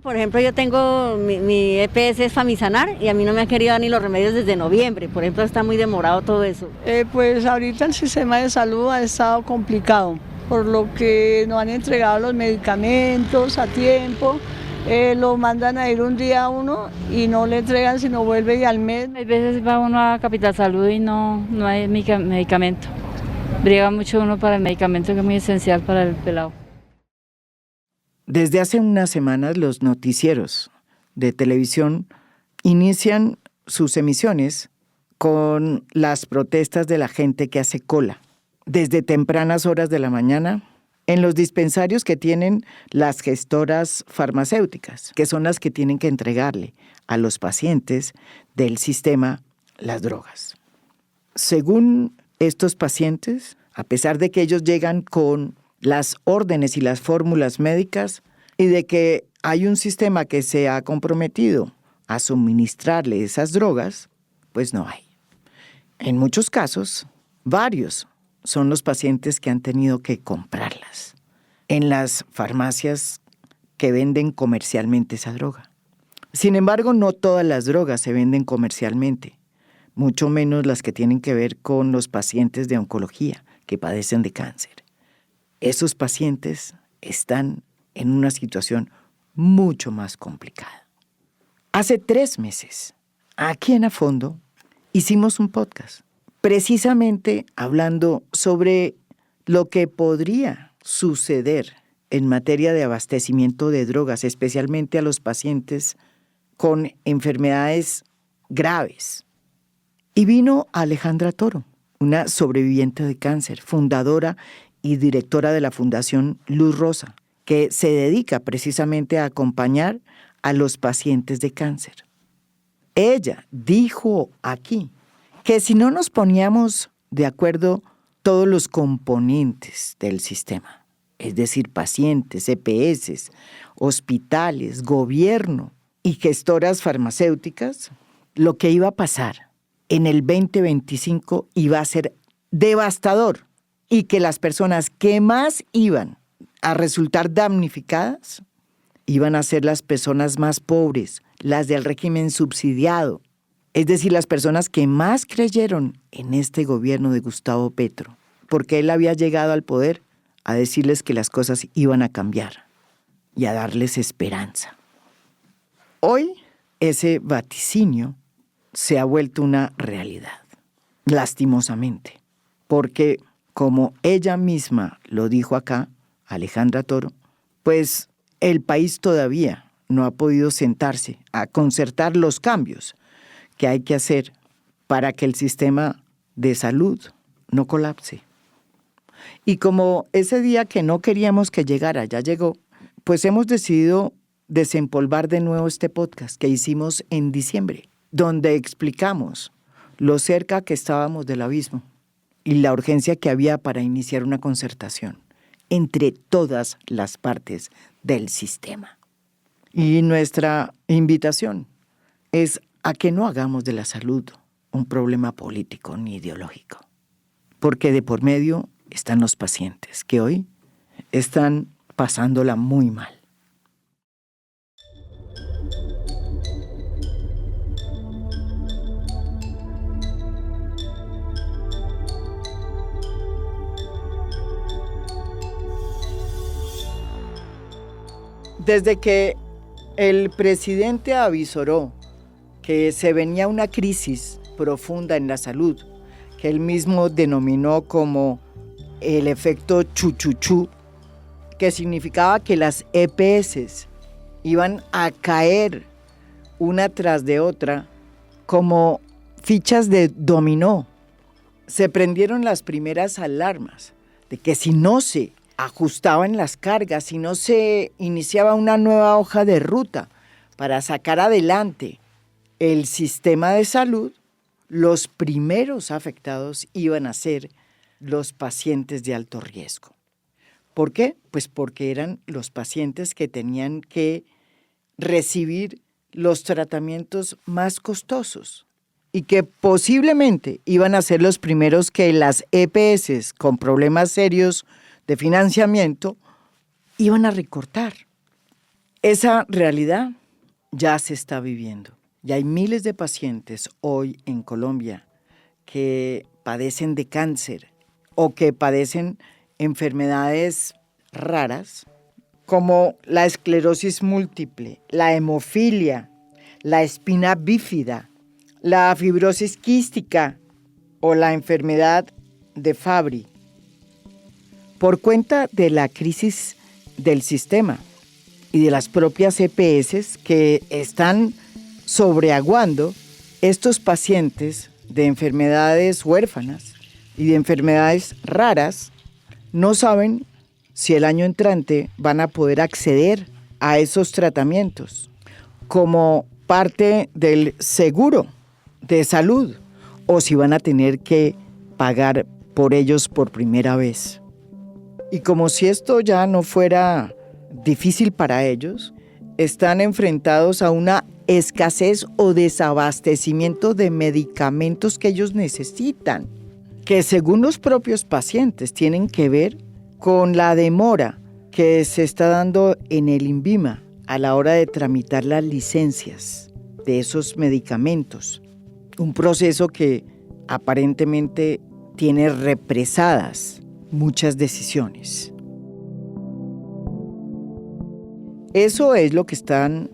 Por ejemplo, yo tengo mi EPS es Famisanar y a mí no me han querido dar ni los remedios desde noviembre. Por ejemplo, está muy demorado todo eso. Pues ahorita el sistema de salud ha estado complicado, por lo que no han entregado los medicamentos a tiempo. Lo mandan a ir un día a uno y no le entregan sino vuelve y al mes. Hay veces va uno a Capital Salud y no hay medicamento. Briega mucho uno para el medicamento que es muy esencial para el pelado. Desde hace unas semanas los noticieros de televisión inician sus emisiones con las protestas de la gente que hace cola desde tempranas horas de la mañana en los dispensarios que tienen las gestoras farmacéuticas, que son las que tienen que entregarle a los pacientes del sistema las drogas. Según estos pacientes, a pesar de que ellos llegan con las órdenes y las fórmulas médicas y de que hay un sistema que se ha comprometido a suministrarle esas drogas, pues no hay. En muchos casos, varios son los pacientes que han tenido que comprarlas en las farmacias que venden comercialmente esa droga. Sin embargo, no todas las drogas se venden comercialmente, mucho menos las que tienen que ver con los pacientes de oncología que padecen de cáncer. Esos pacientes están en una situación mucho más complicada. Hace 3 meses, aquí en A Fondo, hicimos un podcast precisamente hablando sobre lo que podría suceder en materia de abastecimiento de drogas, especialmente a los pacientes con enfermedades graves. Y vino Alejandra Toro, una sobreviviente de cáncer, fundadora y directora de la Fundación Luz Rosa, que se dedica precisamente a acompañar a los pacientes de cáncer. Ella dijo aquí que si no nos poníamos de acuerdo todos los componentes del sistema, es decir, pacientes, EPS, hospitales, gobierno y gestoras farmacéuticas, lo que iba a pasar en el 2025 iba a ser devastador y que las personas que más iban a resultar damnificadas iban a ser las personas más pobres, las del régimen subsidiado, es decir, las personas que más creyeron en este gobierno de Gustavo Petro, porque él había llegado al poder a decirles que las cosas iban a cambiar y a darles esperanza. Hoy ese vaticinio se ha vuelto una realidad, lastimosamente, porque como ella misma lo dijo acá, Alejandra Toro, pues el país todavía no ha podido sentarse a concertar los cambios que hay que hacer para que el sistema de salud no colapse. Y como ese día que no queríamos que llegara ya llegó, pues hemos decidido desempolvar de nuevo este podcast que hicimos en diciembre, donde explicamos lo cerca que estábamos del abismo y la urgencia que había para iniciar una concertación entre todas las partes del sistema. Y nuestra invitación es a que no hagamos de la salud un problema político ni ideológico, porque de por medio están los pacientes que hoy están pasándola muy mal. Desde que el presidente avisoró que se venía una crisis profunda en la salud, que él mismo denominó como el efecto chuchuchú, que significaba que las EPS iban a caer una tras de otra como fichas de dominó. Se prendieron las primeras alarmas de que si no se ajustaban las cargas, si no se iniciaba una nueva hoja de ruta para sacar adelante el sistema de salud, los primeros afectados iban a ser los pacientes de alto riesgo. ¿Por qué? Pues porque eran los pacientes que tenían que recibir los tratamientos más costosos y que posiblemente iban a ser los primeros que las EPS con problemas serios de financiamiento iban a recortar. Esa realidad ya se está viviendo. Ya hay miles de pacientes hoy en Colombia que padecen de cáncer o que padecen enfermedades raras como la esclerosis múltiple, la hemofilia, la espina bífida, la fibrosis quística o la enfermedad de Fabry. Por cuenta de la crisis del sistema y de las propias EPS que están sobreaguando, estos pacientes de enfermedades huérfanas y de enfermedades raras no saben si el año entrante van a poder acceder a esos tratamientos como parte del seguro de salud o si van a tener que pagar por ellos por primera vez. Y como si esto ya no fuera difícil para ellos, están enfrentados a una escasez o desabastecimiento de medicamentos que ellos necesitan, que según los propios pacientes tienen que ver con la demora que se está dando en el INVIMA a la hora de tramitar las licencias de esos medicamentos. Un proceso que aparentemente tiene represadas muchas decisiones. Eso es lo que están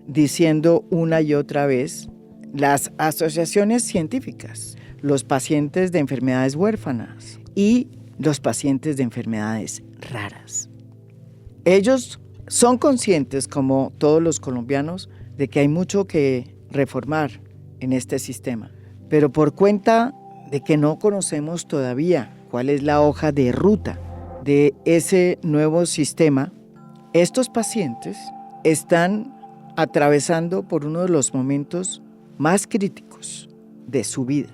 diciendo una y otra vez las asociaciones científicas, los pacientes de enfermedades huérfanas y los pacientes de enfermedades raras. Ellos son conscientes, como todos los colombianos, de que hay mucho que reformar en este sistema, pero por cuenta de que no conocemos todavía cuál es la hoja de ruta de ese nuevo sistema, estos pacientes están atravesando por uno de los momentos más críticos de su vida.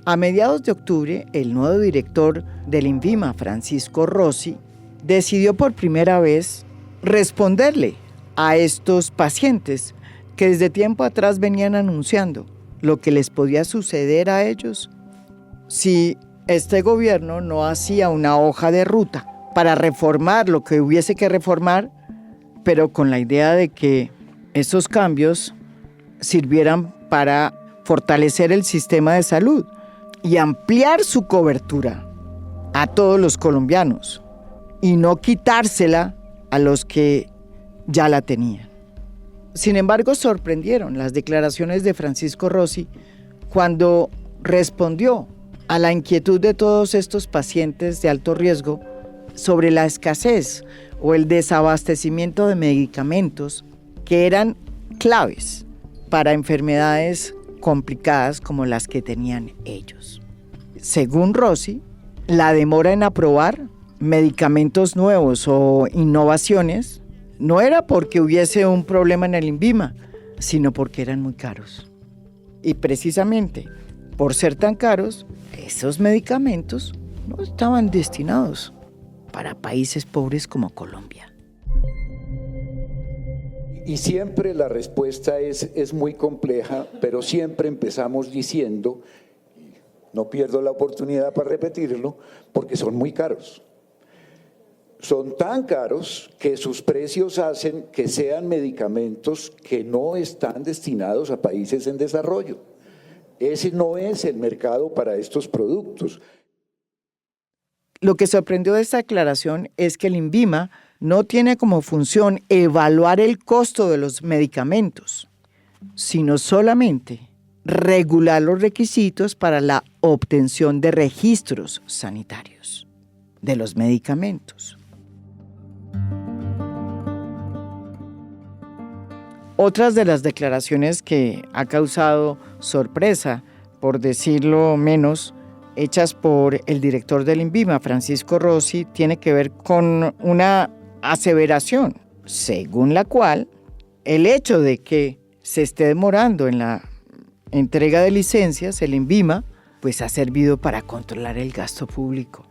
A mediados de octubre, el nuevo director del INVIMA, Francisco Rossi, decidió por primera vez responderle a estos pacientes que desde tiempo atrás venían anunciando lo que les podía suceder a ellos si este gobierno no hacía una hoja de ruta para reformar lo que hubiese que reformar, pero con la idea de que esos cambios sirvieran para fortalecer el sistema de salud y ampliar su cobertura a todos los colombianos y no quitársela a los que ya la tenían. Sin embargo, sorprendieron las declaraciones de Francisco Rossi cuando respondió a la inquietud de todos estos pacientes de alto riesgo sobre la escasez o el desabastecimiento de medicamentos que eran claves para enfermedades complicadas como las que tenían ellos. Según Rossi, la demora en aprobar medicamentos nuevos o innovaciones no era porque hubiese un problema en el INVIMA, sino porque eran muy caros. Y precisamente por ser tan caros, esos medicamentos no estaban destinados para países pobres como Colombia. Y siempre la respuesta es muy compleja, pero siempre empezamos diciendo, no pierdo la oportunidad para repetirlo, porque son muy caros. Son tan caros que sus precios hacen que sean medicamentos que no están destinados a países en desarrollo. Ese no es el mercado para estos productos. Lo que sorprendió de esta declaración es que el INVIMA no tiene como función evaluar el costo de los medicamentos, sino solamente regular los requisitos para la obtención de registros sanitarios de los medicamentos. Otras de las declaraciones que ha causado sorpresa, por decirlo menos, hechas por el director del INVIMA, Francisco Rossi, tiene que ver con una aseveración, según la cual el hecho de que se esté demorando en la entrega de licencias, el INVIMA, pues ha servido para controlar el gasto público.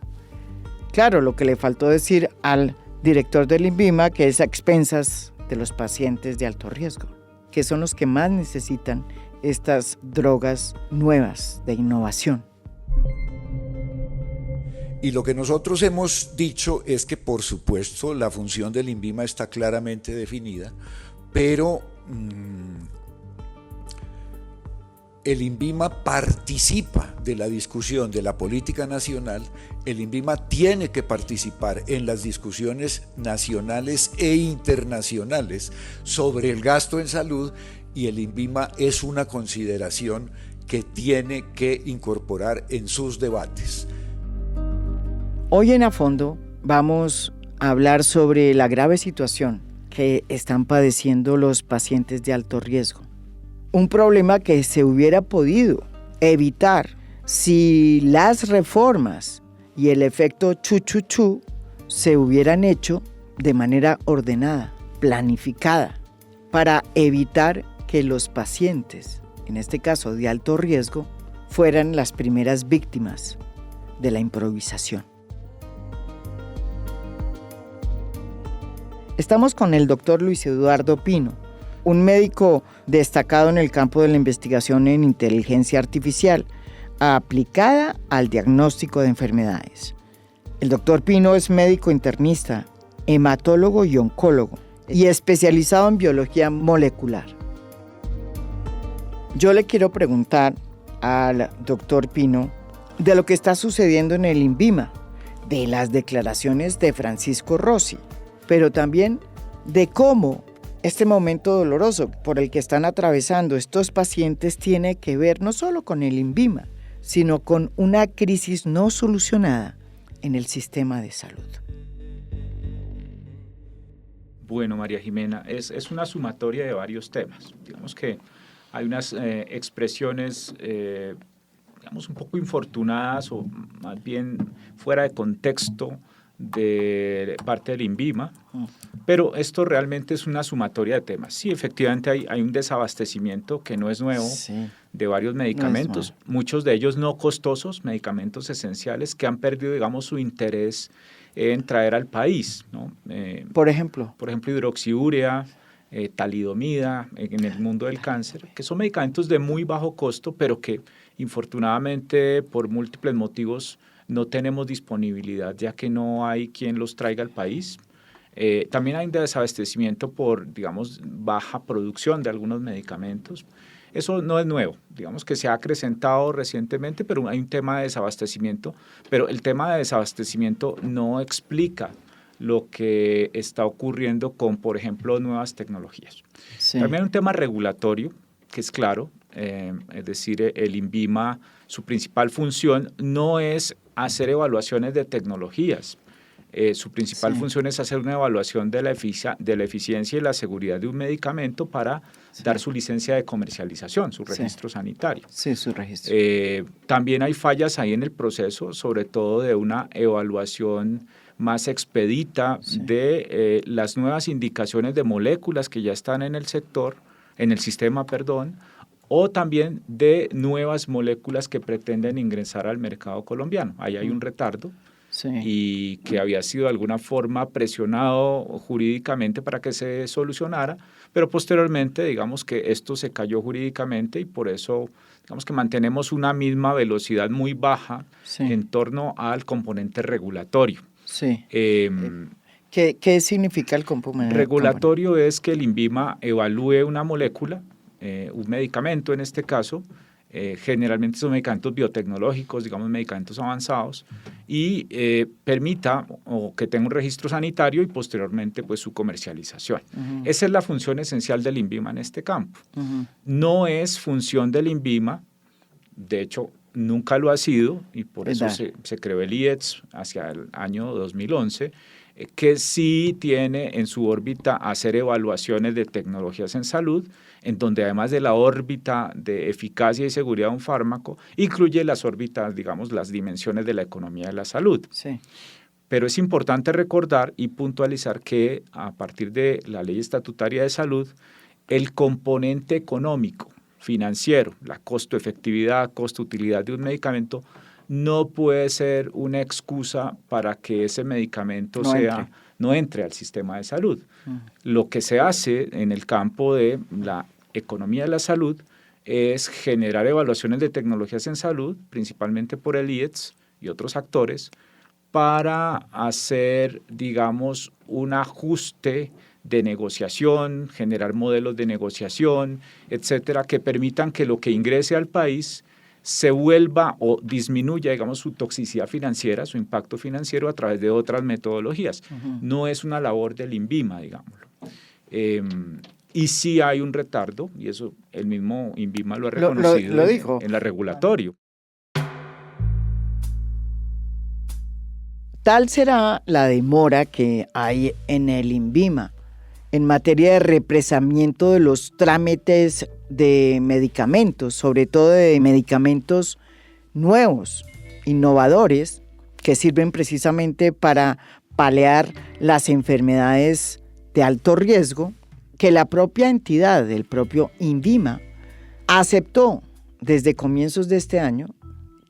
Claro, lo que le faltó decir al director del INVIMA, que es a expensas de los pacientes de alto riesgo, que son los que más necesitan estas drogas nuevas de innovación. Y lo que nosotros hemos dicho es que, por supuesto, la función del INVIMA está claramente definida, pero el INVIMA participa de la discusión de la política nacional, el INVIMA tiene que participar en las discusiones nacionales e internacionales sobre el gasto en salud, y el INVIMA es una consideración que tiene que incorporar en sus debates. Hoy en A Fondo vamos a hablar sobre la grave situación que están padeciendo los pacientes de alto riesgo. Un problema que se hubiera podido evitar si las reformas y el efecto chu-chu-chu se hubieran hecho de manera ordenada, planificada, para evitar que los pacientes, en este caso de alto riesgo, fueran las primeras víctimas de la improvisación. Estamos con el doctor Luis Eduardo Pino, un médico destacado en el campo de la investigación en inteligencia artificial aplicada al diagnóstico de enfermedades. El doctor Pino es médico internista, hematólogo y oncólogo, y especializado en biología molecular. Yo le quiero preguntar al doctor Pino de lo que está sucediendo en el INVIMA, de las declaraciones de Francisco Rossi, pero también de cómo este momento doloroso por el que están atravesando estos pacientes tiene que ver no solo con el INVIMA, sino con una crisis no solucionada en el sistema de salud. Bueno, María Jimena, es una sumatoria de varios temas. Digamos que hay unas expresiones, digamos, un poco infortunadas o más bien fuera de contexto de parte del INVIMA, pero esto realmente es una sumatoria de temas. Sí, efectivamente hay un desabastecimiento que no es nuevo, sí, de varios medicamentos, no muchos de ellos no costosos, medicamentos esenciales que han perdido, digamos, su interés en traer al país, ¿no? Por ejemplo, hidroxiurea, talidomida en el mundo del cáncer, que son medicamentos de muy bajo costo, pero que infortunadamente por múltiples motivos no tenemos disponibilidad, ya que no hay quien los traiga al país. También hay un desabastecimiento por, digamos, baja producción de algunos medicamentos. Eso no es nuevo, digamos que se ha acrecentado recientemente, pero hay un tema de desabastecimiento, pero el tema de desabastecimiento no explica lo que está ocurriendo con, por ejemplo, nuevas tecnologías. Sí. También hay un tema regulatorio, que es claro, es decir, el INVIMA, su principal función no es hacer evaluaciones de tecnologías. Su principal función es hacer una evaluación de la eficiencia y la seguridad de un medicamento para dar su licencia de comercialización, su registro sanitario. Sí, su registro. También hay fallas ahí en el proceso, sobre todo de una evaluación más expedita de las nuevas indicaciones de moléculas que ya están en el sector, en el sistema, o también de nuevas moléculas que pretenden ingresar al mercado colombiano. Ahí hay un retardo y que había sido de alguna forma presionado jurídicamente para que se solucionara, pero posteriormente digamos que esto se cayó jurídicamente y por eso digamos que mantenemos una misma velocidad muy baja en torno al componente regulatorio. Sí. ¿Qué significa el componente regulatorio? Es que el INVIMA evalúe una molécula, un medicamento en este caso, generalmente son medicamentos biotecnológicos, digamos medicamentos avanzados, y permita o que tenga un registro sanitario y posteriormente pues su comercialización. Esa es la función esencial del INVIMA en este campo. No es función del INVIMA, de hecho nunca lo ha sido, y por eso se creó el IETS hacia el año 2011, que sí tiene en su órbita hacer evaluaciones de tecnologías en salud, en donde además de la órbita de eficacia y seguridad de un fármaco, incluye las órbitas, digamos, las dimensiones de la economía de la salud. Sí. Pero es importante recordar y puntualizar que a partir de la Ley Estatutaria de Salud, el componente económico, financiero, la costo-efectividad, costo-utilidad de un medicamento, no puede ser una excusa para que ese medicamento no entre al sistema de salud. Lo que se hace en el campo de la economía de la salud es generar evaluaciones de tecnologías en salud, principalmente por el IETS y otros actores, para hacer, digamos, un ajuste de negociación, generar modelos de negociación, etcétera, que permitan que lo que ingrese al país se vuelva o disminuya, digamos, su toxicidad financiera, su impacto financiero a través de otras metodologías. No es una labor del INVIMA, digámoslo. Y sí hay un retardo, y eso el mismo INVIMA lo ha reconocido lo dijo. En la regulatorio. Tal será la demora que hay en el INVIMA en materia de represamiento de los trámites de medicamentos, sobre todo de medicamentos nuevos, innovadores, que sirven precisamente para paliar las enfermedades de alto riesgo, que la propia entidad, el propio INVIMA, aceptó desde comienzos de este año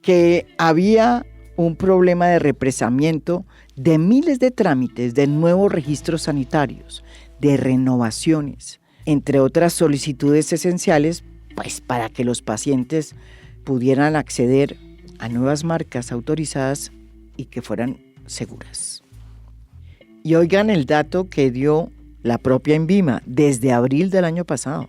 que había un problema de represamiento de miles de trámites de nuevos registros sanitarios, de renovaciones, entre otras solicitudes esenciales, pues para que los pacientes pudieran acceder a nuevas marcas autorizadas y que fueran seguras. Y oigan el dato que dio la propia INVIMA desde abril del año pasado.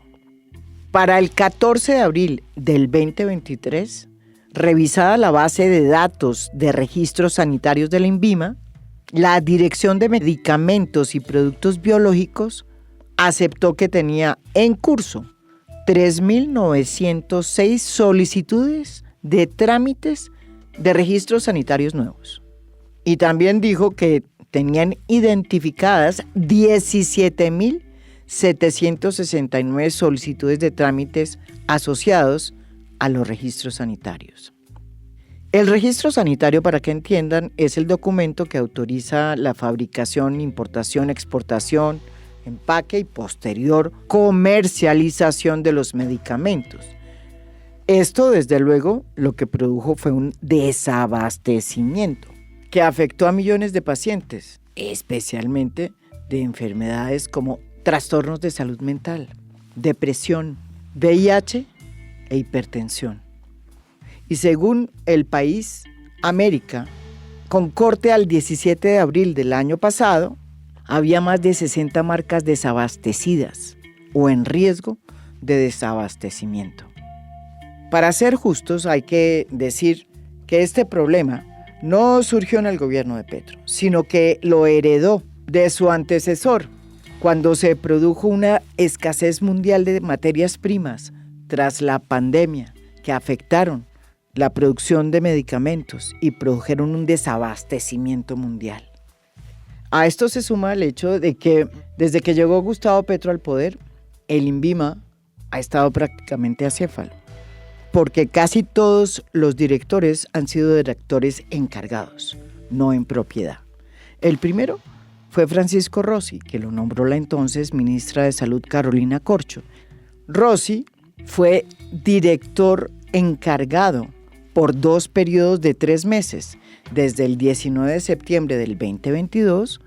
Para el 14 de abril del 2023, revisada la base de datos de registros sanitarios de la INVIMA, la Dirección de Medicamentos y Productos Biológicos aceptó que tenía en curso 3.906 solicitudes de trámites de registros sanitarios nuevos. Y también dijo que tenían identificadas 17.769 solicitudes de trámites asociados a los registros sanitarios. El registro sanitario, para que entiendan, es el documento que autoriza la fabricación, importación, exportación, empaque y posterior comercialización de los medicamentos. Esto, desde luego, lo que produjo fue un desabastecimiento que afectó a millones de pacientes, especialmente de enfermedades como trastornos de salud mental, depresión, VIH e hipertensión. Y según El País, América, con corte al 17 de abril del año pasado, había más de 60 marcas desabastecidas o en riesgo de desabastecimiento. Para ser justos, hay que decir que este problema no surgió en el gobierno de Petro, sino que lo heredó de su antecesor, cuando se produjo una escasez mundial de materias primas tras la pandemia que afectaron la producción de medicamentos y produjeron un desabastecimiento mundial. A esto se suma el hecho de que desde que llegó Gustavo Petro al poder, el INVIMA ha estado prácticamente acéfalo, porque casi todos los directores han sido directores encargados, no en propiedad. El primero fue Francisco Rossi, que lo nombró la entonces ministra de Salud Carolina Corcho. Rossi fue director encargado por 2 periodos de 3 meses, desde el 19 de septiembre del 2022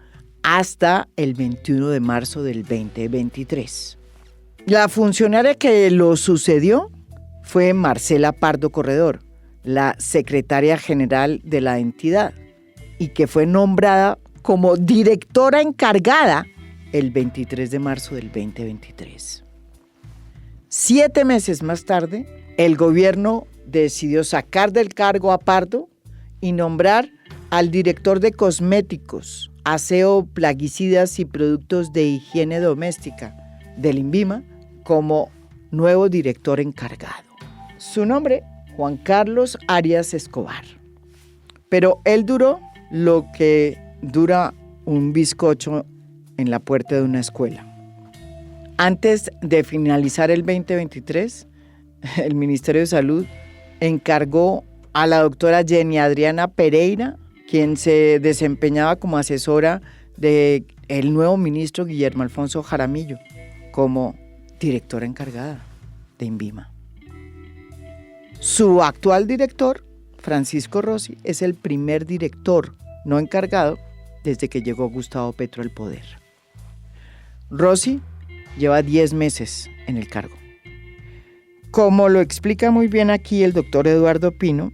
hasta el 21 de marzo del 2023. La funcionaria que lo sucedió fue Marcela Pardo Corredor, la secretaria general de la entidad, y que fue nombrada como directora encargada el 23 de marzo del 2023. 7 meses más tarde, el gobierno decidió sacar del cargo a Pardo y nombrar al director de cosméticos, aseo, plaguicidas y productos de higiene doméstica del INVIMA como nuevo director encargado. Su nombre, Juan Carlos Arias Escobar. Pero él duró lo que dura un bizcocho en la puerta de una escuela. Antes de finalizar el 2023, el Ministerio de Salud encargó a la doctora Jenny Adriana Pereira, quien se desempeñaba como asesora del nuevo ministro Guillermo Alfonso Jaramillo, como directora encargada de INVIMA. Su actual director, Francisco Rossi, es el primer director no encargado desde que llegó Gustavo Petro al poder. Rossi lleva 10 meses en el cargo. Como lo explica muy bien aquí el doctor Eduardo Pino,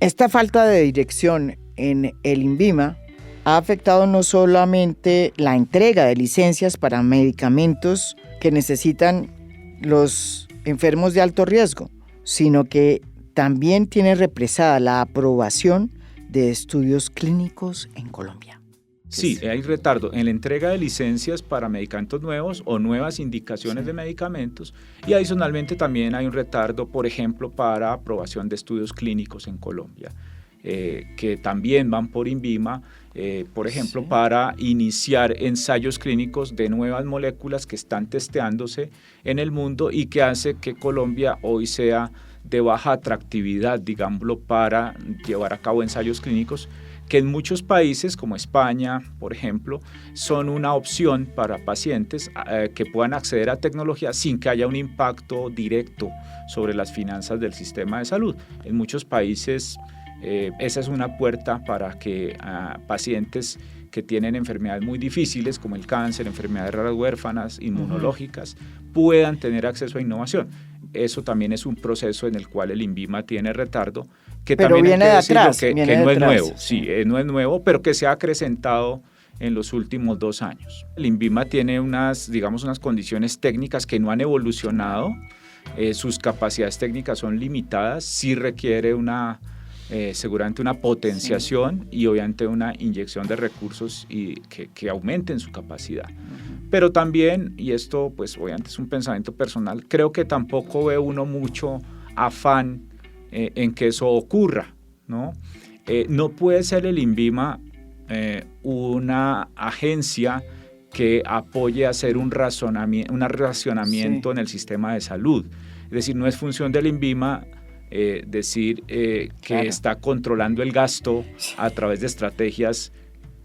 esta falta de dirección en el INVIMA ha afectado no solamente la entrega de licencias para medicamentos que necesitan los enfermos de alto riesgo, sino que también tiene represada la aprobación de estudios clínicos en Colombia. Sí, hay retardo en la entrega de licencias para medicamentos nuevos o nuevas indicaciones de medicamentos, y adicionalmente también hay un retardo, por ejemplo, para aprobación de estudios clínicos en Colombia, que también van por INVIMA, por ejemplo, para iniciar ensayos clínicos de nuevas moléculas que están testeándose en el mundo y que hace que Colombia hoy sea de baja atractividad, digámoslo, para llevar a cabo ensayos clínicos, que en muchos países como España, por ejemplo, son una opción para pacientes que puedan acceder a tecnología sin que haya un impacto directo sobre las finanzas del sistema de salud. En muchos países esa es una puerta para que pacientes que tienen enfermedades muy difíciles como el cáncer, enfermedades raras huérfanas, inmunológicas, puedan tener acceso a innovación. Eso también es un proceso en el cual el INVIMA tiene retardo, que pero también viene hay que de decirlo, atrás, que viene no de es atrás, nuevo, sí, no es nuevo, pero que se ha acrecentado en los últimos 2 años. El INVIMA tiene unas condiciones técnicas que no han evolucionado, sus capacidades técnicas son limitadas, sí requiere seguramente una potenciación y obviamente una inyección de recursos y que aumenten su capacidad. Pero también, y esto pues obviamente es un pensamiento personal, creo que tampoco ve uno mucho afán en que eso ocurra, ¿no? No puede ser el INVIMA una agencia que apoye a hacer un racionamiento en el sistema de salud. Es decir, no es función del INVIMA decir que está controlando el gasto a través de estrategias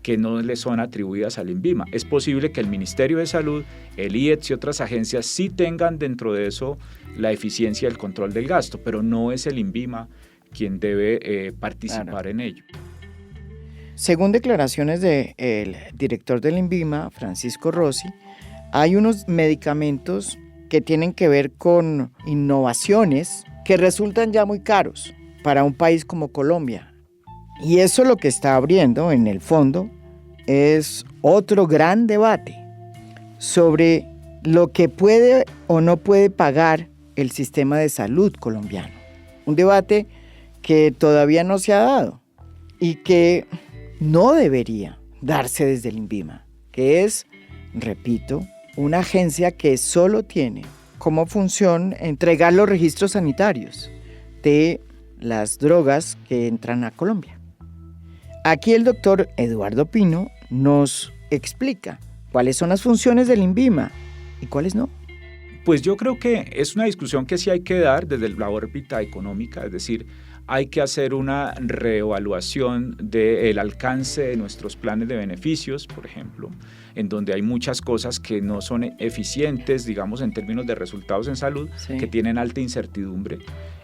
que no le son atribuidas al INVIMA. Es posible que el Ministerio de Salud, el IETS y otras agencias sí tengan dentro de eso la eficiencia y el control del gasto, pero no es el INVIMA quien debe participar en ello. Según declaraciones del director del INVIMA, Francisco Rossi, hay unos medicamentos que tienen que ver con innovaciones que resultan ya muy caros para un país como Colombia. Y eso lo que está abriendo, en el fondo, es otro gran debate sobre lo que puede o no puede pagar el sistema de salud colombiano. Un debate que todavía no se ha dado y que no debería darse desde el INVIMA, que es, repito, una agencia que solo tiene como función entregar los registros sanitarios de las drogas que entran a Colombia. Aquí el doctor Eduardo Pino nos explica cuáles son las funciones del INVIMA y cuáles no. Pues yo creo que es una discusión que sí hay que dar desde la órbita económica, es decir, hay que hacer una reevaluación del alcance de nuestros planes de beneficios, por ejemplo, en donde hay muchas cosas que no son eficientes, digamos, en términos de resultados en salud, que tienen alta incertidumbre.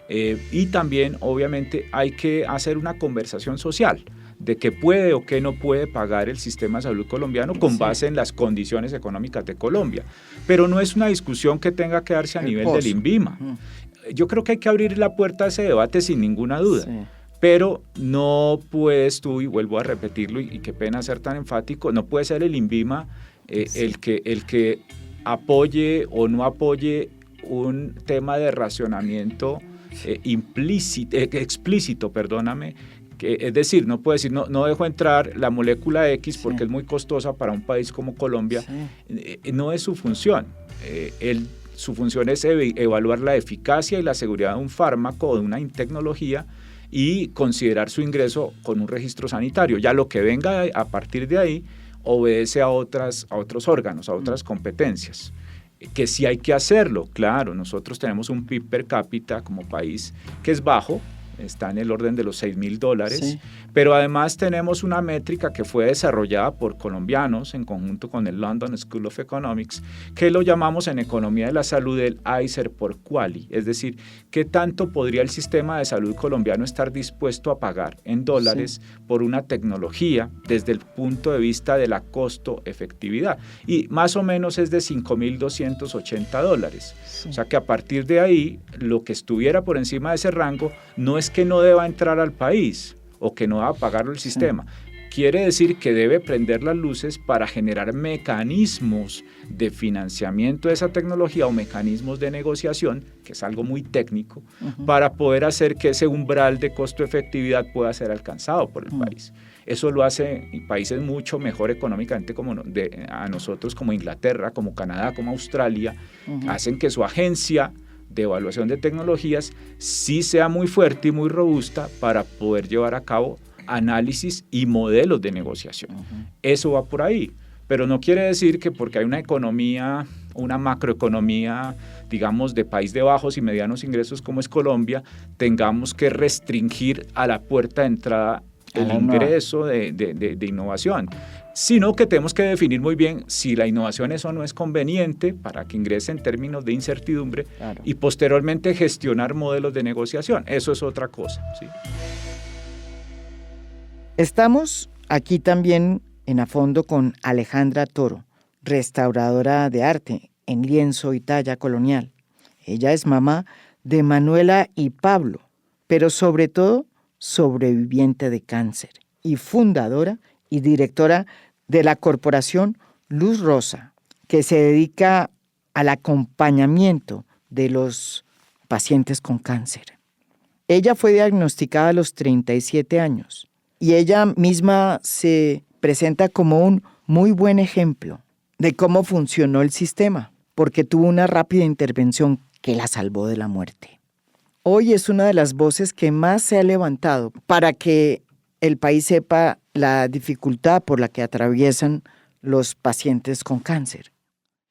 Y también, obviamente, hay que hacer una conversación social de qué puede o qué no puede pagar el sistema de salud colombiano con base en las condiciones económicas de Colombia. Pero no es una discusión que tenga que darse a nivel del INVIMA. Yo creo que hay que abrir la puerta a ese debate sin ninguna duda, pero no puedes tú, y vuelvo a repetirlo, y qué pena ser tan enfático, no puede ser el INVIMA el que apoye o no apoye un tema de racionamiento explícito, es decir, no puede decir, no dejo entrar la molécula X porque es muy costosa para un país como Colombia. No es su función. Su función es evaluar la eficacia y la seguridad de un fármaco o de una tecnología y considerar su ingreso con un registro sanitario. Ya lo que venga a partir de ahí obedece a otros órganos, a otras competencias. Que sí hay que hacerlo, claro. Nosotros tenemos un PIB per cápita como país que es bajo, está en el orden de los $6.000, pero además tenemos una métrica que fue desarrollada por colombianos en conjunto con el London School of Economics, que lo llamamos en economía de la salud el ICER por QALY, es decir, qué tanto podría el sistema de salud colombiano estar dispuesto a pagar en dólares por una tecnología desde el punto de vista de la costo-efectividad, y más o menos es de $5.280. O sea que a partir de ahí, lo que estuviera por encima de ese rango no es que no deba entrar al país, o que no va a apagarlo el sistema. Quiere decir que debe prender las luces para generar mecanismos de financiamiento de esa tecnología o mecanismos de negociación, que es algo muy técnico, para poder hacer que ese umbral de costo-efectividad pueda ser alcanzado por el país. Eso lo hace países mucho mejor económicamente a nosotros, como Inglaterra, como Canadá, como Australia, hacen que su agencia de evaluación de tecnologías sí sea muy fuerte y muy robusta para poder llevar a cabo análisis y modelos de negociación. Eso va por ahí, pero no quiere decir que porque hay una economía, una macroeconomía, digamos, de país de bajos y medianos ingresos como es Colombia, tengamos que restringir a la puerta de entrada el ingreso de innovación, sino que tenemos que definir muy bien si la innovación eso no es conveniente para que ingrese en términos de incertidumbre, y posteriormente gestionar modelos de negociación. Eso es otra cosa, ¿sí? Estamos aquí también en A Fondo con Alejandra Toro, restauradora de arte en lienzo y talla colonial. Ella es mamá de Manuela y Pablo, pero sobre todo sobreviviente de cáncer y fundadora y directora de la corporación Luz Rosa, que se dedica al acompañamiento de los pacientes con cáncer. Ella fue diagnosticada a los 37 años y ella misma se presenta como un muy buen ejemplo de cómo funcionó el sistema, porque tuvo una rápida intervención que la salvó de la muerte. Hoy es una de las voces que más se ha levantado para que el país sepa la dificultad por la que atraviesan los pacientes con cáncer.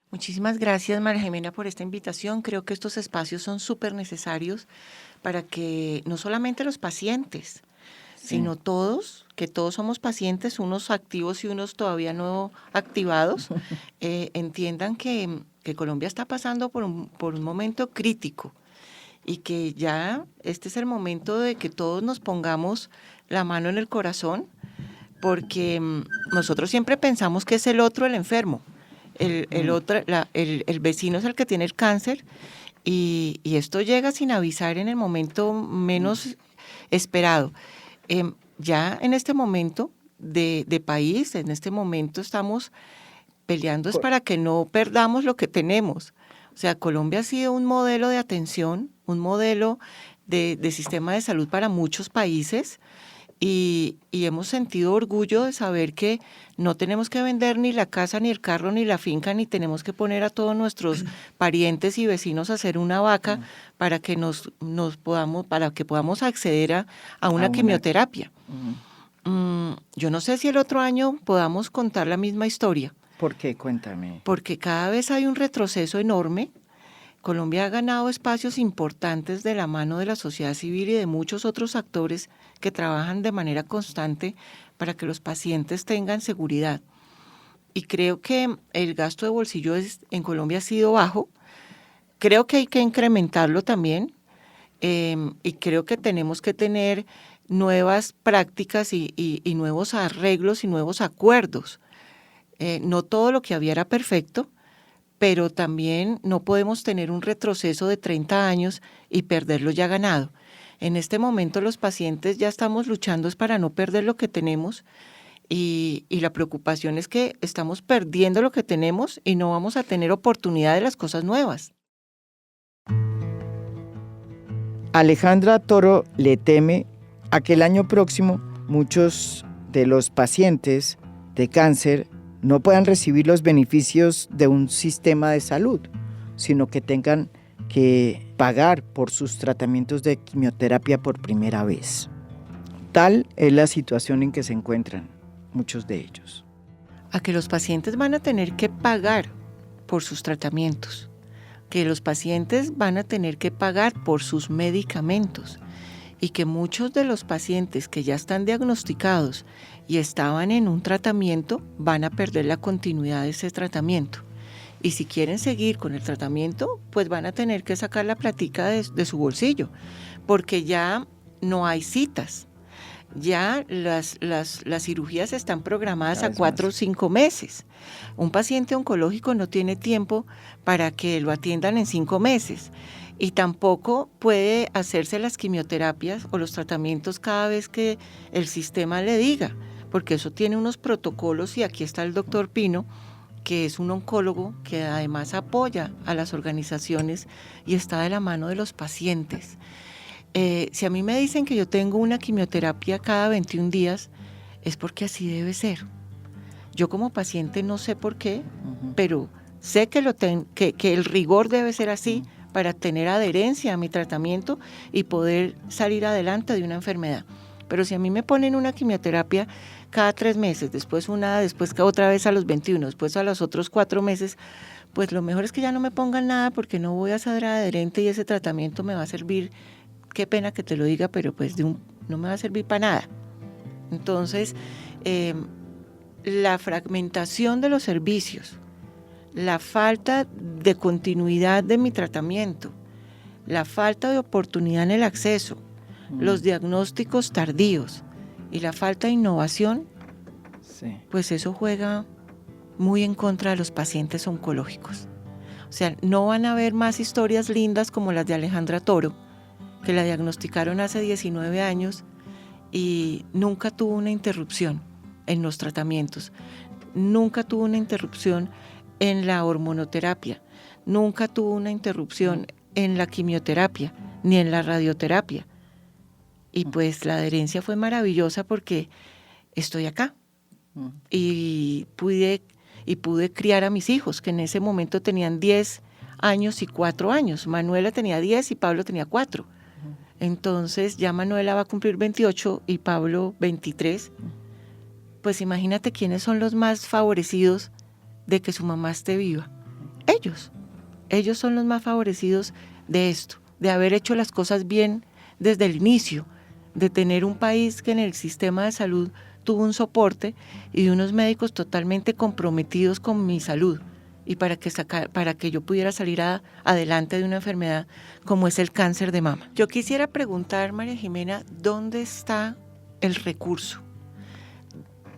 Muchísimas gracias, María Jimena, por esta invitación. Creo que estos espacios son súper necesarios para que no solamente los pacientes, sino todos, que todos somos pacientes, unos activos y unos todavía no activados, entiendan que Colombia está pasando por un momento crítico y que ya este es el momento de que todos nos pongamos la mano en el corazón, porque nosotros siempre pensamos que es el otro el enfermo, el vecino es el que tiene el cáncer, y esto llega sin avisar en el momento menos esperado. Ya en este momento de país, en este momento estamos peleando es para que no perdamos lo que tenemos. O sea, Colombia ha sido un modelo de atención, un modelo de sistema de salud para muchos países, y hemos sentido orgullo de saber que no tenemos que vender ni la casa, ni el carro, ni la finca, ni tenemos que poner a todos nuestros parientes y vecinos a hacer una vaca para que podamos acceder a una quimioterapia. Yo no sé si el otro año podamos contar la misma historia. ¿Por qué? Cuéntame. Porque cada vez hay un retroceso enorme. Colombia ha ganado espacios importantes de la mano de la sociedad civil y de muchos otros actores que trabajan de manera constante para que los pacientes tengan seguridad. Y creo que el gasto de bolsillo en Colombia ha sido bajo. Creo que hay que incrementarlo también, y creo que tenemos que tener nuevas prácticas y nuevos arreglos y nuevos acuerdos. No todo lo que había era perfecto, pero también no podemos tener un retroceso de 30 años y perder lo ya ganado. En este momento los pacientes ya estamos luchando es para no perder lo que tenemos, y la preocupación es que estamos perdiendo lo que tenemos y no vamos a tener oportunidad de las cosas nuevas. Alejandra Toro le teme a que el año próximo muchos de los pacientes de cáncer no puedan recibir los beneficios de un sistema de salud, sino que tengan que pagar por sus tratamientos de quimioterapia por primera vez. Tal es la situación en que se encuentran muchos de ellos. A que los pacientes van a tener que pagar por sus tratamientos, que los pacientes van a tener que pagar por sus medicamentos, y que muchos de los pacientes que ya están diagnosticados y estaban en un tratamiento van a perder la continuidad de ese tratamiento. Y si quieren seguir con el tratamiento, pues van a tener que sacar la platica de su bolsillo, porque ya no hay citas. ya las cirugías están programadas Cada a vez 4 o más. 5 meses. Un paciente oncológico no tiene tiempo para que lo atiendan en 5 meses y tampoco puede hacerse las quimioterapias o los tratamientos cada vez que el sistema le diga, porque eso tiene unos protocolos y aquí está el doctor Pino, que es un oncólogo que además apoya a las organizaciones y está de la mano de los pacientes. Si a mí me dicen que yo tengo una quimioterapia cada 21 días, es porque así debe ser. Yo como paciente no sé por qué, pero sé que el rigor debe ser así para tener adherencia a mi tratamiento y poder salir adelante de una enfermedad. Pero si a mí me ponen una quimioterapia cada 3 meses, después otra vez a los 21, después a los otros 4 meses, pues lo mejor es que ya no me pongan nada porque no voy a ser adherente y ese tratamiento me va a servir, qué pena que te lo diga, pero pues no me va a servir para nada. Entonces, la fragmentación de los servicios, la falta de continuidad de mi tratamiento, la falta de oportunidad en el acceso, los diagnósticos tardíos y la falta de innovación, Sí. pues eso juega muy en contra de los pacientes oncológicos. O sea, no van a haber más historias lindas como las de Alejandra Toro, que la diagnosticaron hace 19 años y nunca tuvo una interrupción en los tratamientos, nunca tuvo una interrupción en la hormonoterapia, nunca tuvo una interrupción en la quimioterapia ni en la radioterapia. Y pues la adherencia fue maravillosa porque estoy acá y pude criar a mis hijos, que en ese momento tenían 10 años y 4 años. Manuela tenía 10 y Pablo tenía 4. Entonces ya Manuela va a cumplir 28 y Pablo 23. Pues imagínate quiénes son los más favorecidos de que su mamá esté viva. Ellos son los más favorecidos de esto, de haber hecho las cosas bien desde el inicio, de tener un país que en el sistema de salud tuvo un soporte y de unos médicos totalmente comprometidos con mi salud y para que yo pudiera salir adelante de una enfermedad como es el cáncer de mama. Yo quisiera preguntar, María Jimena, ¿dónde está el recurso?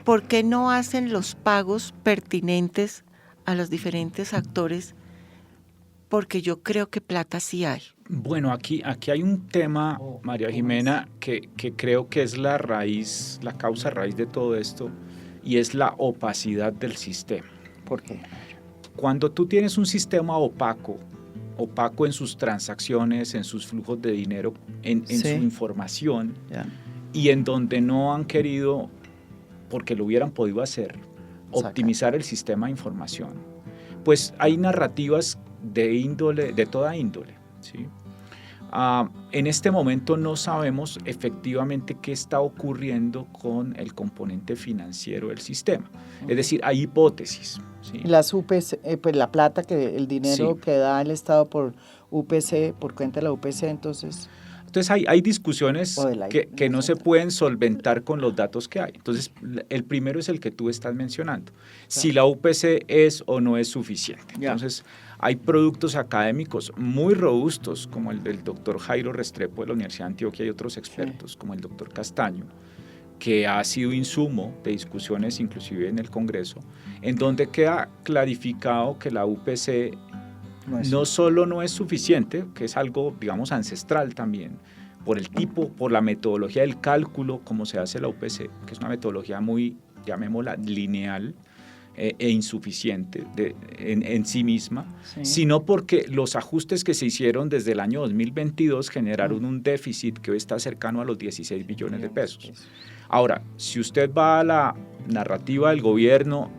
¿Por qué no hacen los pagos pertinentes a los diferentes actores? Porque yo creo que plata sí hay. Bueno, aquí hay un tema, María Jimena, que creo que es la causa raíz de todo esto, y es la opacidad del sistema. ¿Por qué? Cuando tú tienes un sistema opaco en sus transacciones, en sus flujos de dinero, en su información, y en donde no han querido, porque lo hubieran podido hacer, optimizar el sistema de información, pues hay narrativas de toda índole, ¿sí? En este momento no sabemos efectivamente qué está ocurriendo con el componente financiero del sistema. Es decir, hay hipótesis, ¿sí? Las UPC, pues la plata, el dinero que da el Estado por UPC, por cuenta de la UPC, entonces hay discusiones que no se pueden solventar con los datos que hay. Entonces, el primero es el que tú estás mencionando. Si la UPC es o no es suficiente. Entonces, hay productos académicos muy robustos, como el del doctor Jairo Restrepo de la Universidad de Antioquia y otros expertos, como el doctor Castaño, que ha sido insumo de discusiones inclusive en el Congreso, en donde queda clarificado que la UPC no solo no es suficiente, que es algo, digamos, ancestral también, por la metodología del cálculo, como se hace la UPC, que es una metodología muy, llamémosla, lineal e insuficiente en sí misma, sino porque los ajustes que se hicieron desde el año 2022 generaron un déficit que hoy está cercano a los 16 billones de pesos. Ahora, si usted va a la narrativa del gobierno,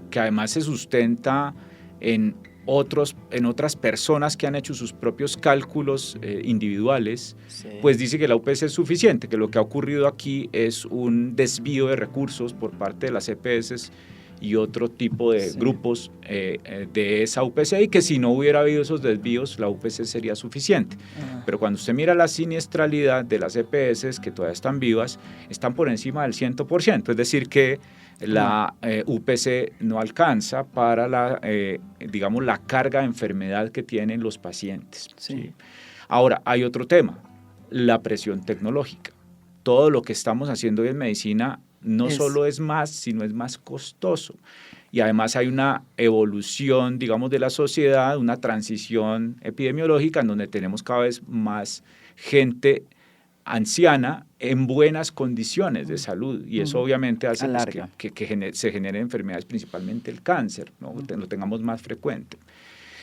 que además se sustenta en otras personas que han hecho sus propios cálculos individuales, pues dice que la UPC es suficiente, que lo que ha ocurrido aquí es un desvío de recursos por parte de las EPS y otro tipo de grupos de esa UPC, y que si no hubiera habido esos desvíos, la UPC sería suficiente. Pero cuando usted mira la siniestralidad de las EPS, que todavía están vivas, están por encima del 100%, es decir que la UPC no alcanza para la carga de enfermedad que tienen los pacientes. ¿Sí? Ahora, hay otro tema, la presión tecnológica. todo lo que estamos haciendo hoy en medicina no solo es más, sino es más costoso. Y además hay una evolución, digamos, de la sociedad, una transición epidemiológica en donde tenemos cada vez más gente anciana en buenas condiciones de salud, y eso obviamente hace pues, que se generen enfermedades, principalmente el cáncer, ¿no? Lo tengamos más frecuente.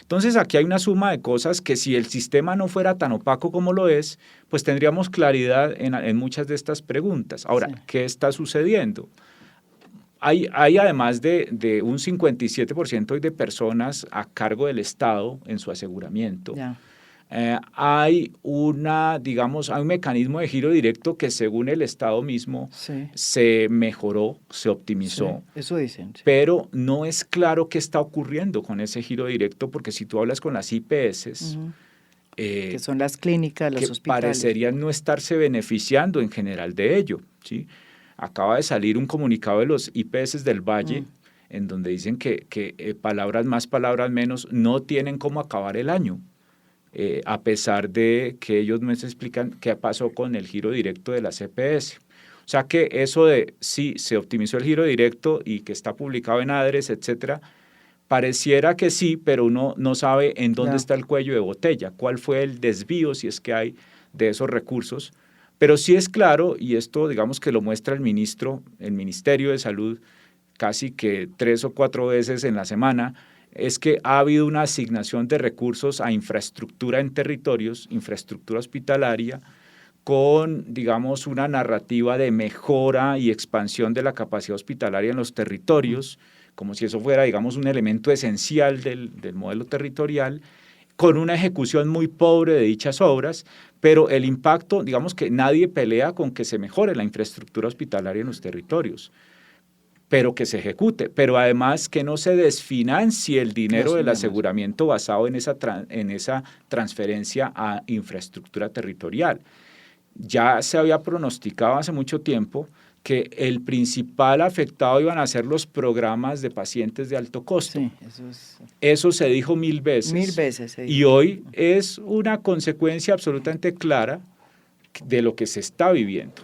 Entonces aquí hay una suma de cosas que si el sistema no fuera tan opaco como lo es, pues tendríamos claridad en muchas de estas preguntas. Ahora, ¿qué está sucediendo? Hay además de un 57% hoy de personas a cargo del Estado en su aseguramiento. Hay hay un mecanismo de giro directo que según el Estado mismo se mejoró, se optimizó. Sí, eso dicen. Sí. Pero no es claro qué está ocurriendo con ese giro directo, porque si tú hablas con las IPS, que son las clínicas, los hospitales, parecerían no estarse beneficiando en general de ello, ¿sí? Acaba de salir un comunicado de los IPS del Valle en donde dicen que palabras más, palabras menos, no tienen cómo acabar el año. A pesar de que ellos no se explican qué pasó con el giro directo de la CPS. O sea que eso de sí, se optimizó el giro directo y que está publicado en ADRES, etcétera, pareciera que sí, pero uno no sabe en dónde está el cuello de botella, cuál fue el desvío, si es que hay, de esos recursos. Pero sí es claro, y esto digamos que lo muestra el Ministerio de Salud, casi que 3 o 4 veces en la semana, es que ha habido una asignación de recursos a infraestructura en territorios, infraestructura hospitalaria, con, digamos, una narrativa de mejora y expansión de la capacidad hospitalaria en los territorios, como si eso fuera, digamos, un elemento esencial del modelo territorial, con una ejecución muy pobre de dichas obras, pero el impacto, digamos que nadie pelea con que se mejore la infraestructura hospitalaria en los territorios, pero que se ejecute, pero además que no se desfinancie el dinero del aseguramiento basado en esa transferencia a infraestructura territorial. Ya se había pronosticado hace mucho tiempo que el principal afectado iban a ser los programas de pacientes de alto costo. Sí, eso se dijo 1000 veces. 1000 veces se dijo. Y hoy es una consecuencia absolutamente clara de lo que se está viviendo.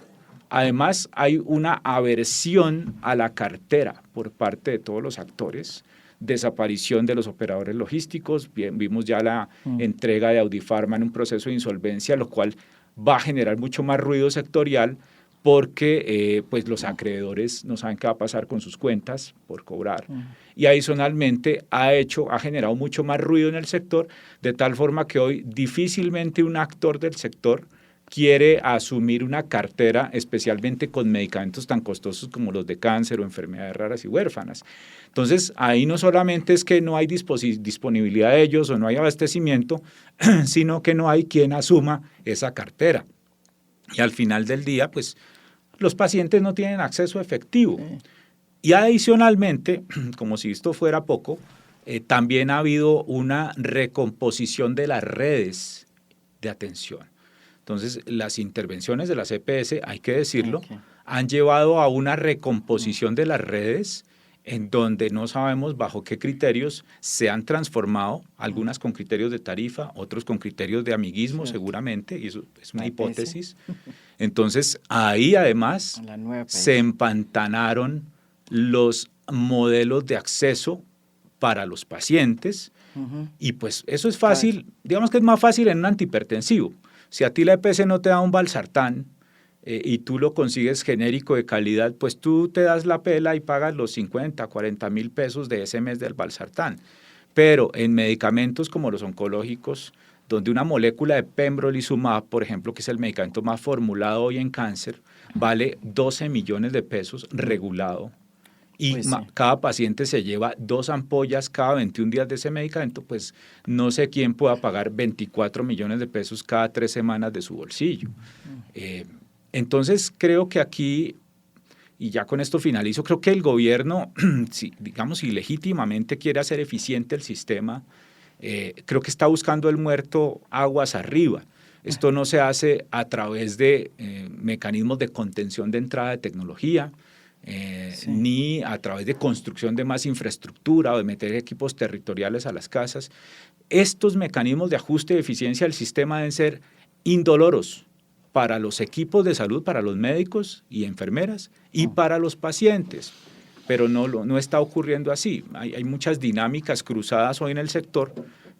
Además, hay una aversión a la cartera por parte de todos los actores, desaparición de los operadores logísticos, vimos ya la entrega de Audifarma en un proceso de insolvencia, lo cual va a generar mucho más ruido sectorial porque pues los acreedores no saben qué va a pasar con sus cuentas por cobrar. Y adicionalmente ha generado mucho más ruido en el sector, de tal forma que hoy difícilmente un actor del sector quiere asumir una cartera, especialmente con medicamentos tan costosos como los de cáncer o enfermedades raras y huérfanas. Entonces, ahí no solamente es que no hay disponibilidad de ellos o no hay abastecimiento, sino que no hay quien asuma esa cartera. Y al final del día, pues, los pacientes no tienen acceso efectivo. Y adicionalmente, como si esto fuera poco, también ha habido una recomposición de las redes de atención. Entonces, las intervenciones de las EPS, hay que decirlo, han llevado a una recomposición de las redes en donde no sabemos bajo qué criterios se han transformado, algunas con criterios de tarifa, otros con criterios de amiguismo seguramente, y eso es una hipótesis. Entonces, ahí además se empantanaron los modelos de acceso para los pacientes y pues eso es fácil, digamos que es más fácil en un antihipertensivo. Si a ti la EPS no te da un valsartán y tú lo consigues genérico de calidad, pues tú te das la pela y pagas los 50, 40 mil pesos de ese mes del valsartán. Pero en medicamentos como los oncológicos, donde una molécula de pembrolizumab, por ejemplo, que es el medicamento más formulado hoy en cáncer, vale 12 millones de pesos regulado. Y pues cada paciente se lleva 2 ampollas cada 21 días de ese medicamento, pues no sé quién pueda pagar 24 millones de pesos cada 3 semanas de su bolsillo. Entonces creo que aquí, y ya con esto finalizo, creo que el gobierno, si legítimamente quiere hacer eficiente el sistema, creo que está buscando el muerto aguas arriba. Esto no se hace a través de mecanismos de contención de entrada de tecnología, ni a través de construcción de más infraestructura o de meter equipos territoriales a las casas. Estos mecanismos de ajuste de eficiencia del sistema deben ser indoloros, para los equipos de salud, para los médicos y enfermeras y para los pacientes. Pero no está ocurriendo así. Hay muchas dinámicas cruzadas hoy en el sector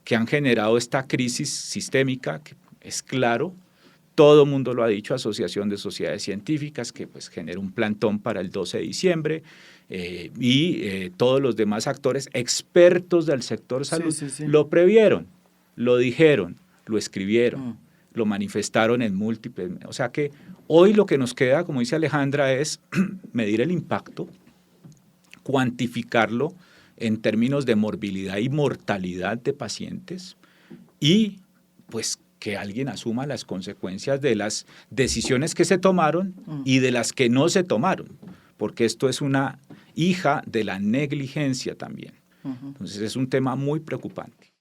que han generado esta crisis sistémica, que es claro, todo el mundo lo ha dicho, Asociación de Sociedades Científicas, que pues genera un plantón para el 12 de diciembre, todos los demás actores expertos del sector salud lo previeron, lo dijeron, lo escribieron, lo manifestaron en múltiples. O sea que hoy lo que nos queda, como dice Alejandra, es medir el impacto, cuantificarlo en términos de morbilidad y mortalidad de pacientes y pues que alguien asuma las consecuencias de las decisiones que se tomaron y de las que no se tomaron, porque esto es una hija de la negligencia también. Entonces es un tema muy preocupante.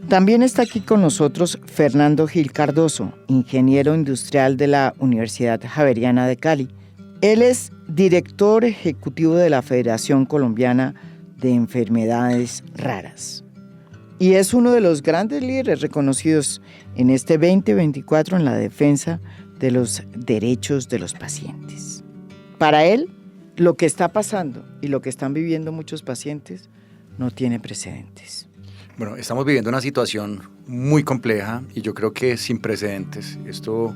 También está aquí con nosotros Fernando Gil Cardoso, ingeniero industrial de la Universidad Javeriana de Cali. Él es director ejecutivo de la Federación Colombiana de Enfermedades Raras y es uno de los grandes líderes reconocidos en este 2024 en la defensa de los derechos de los pacientes. Para él, lo que está pasando y lo que están viviendo muchos pacientes no tiene precedentes. Bueno, estamos viviendo una situación muy compleja y yo creo que sin precedentes. Esto,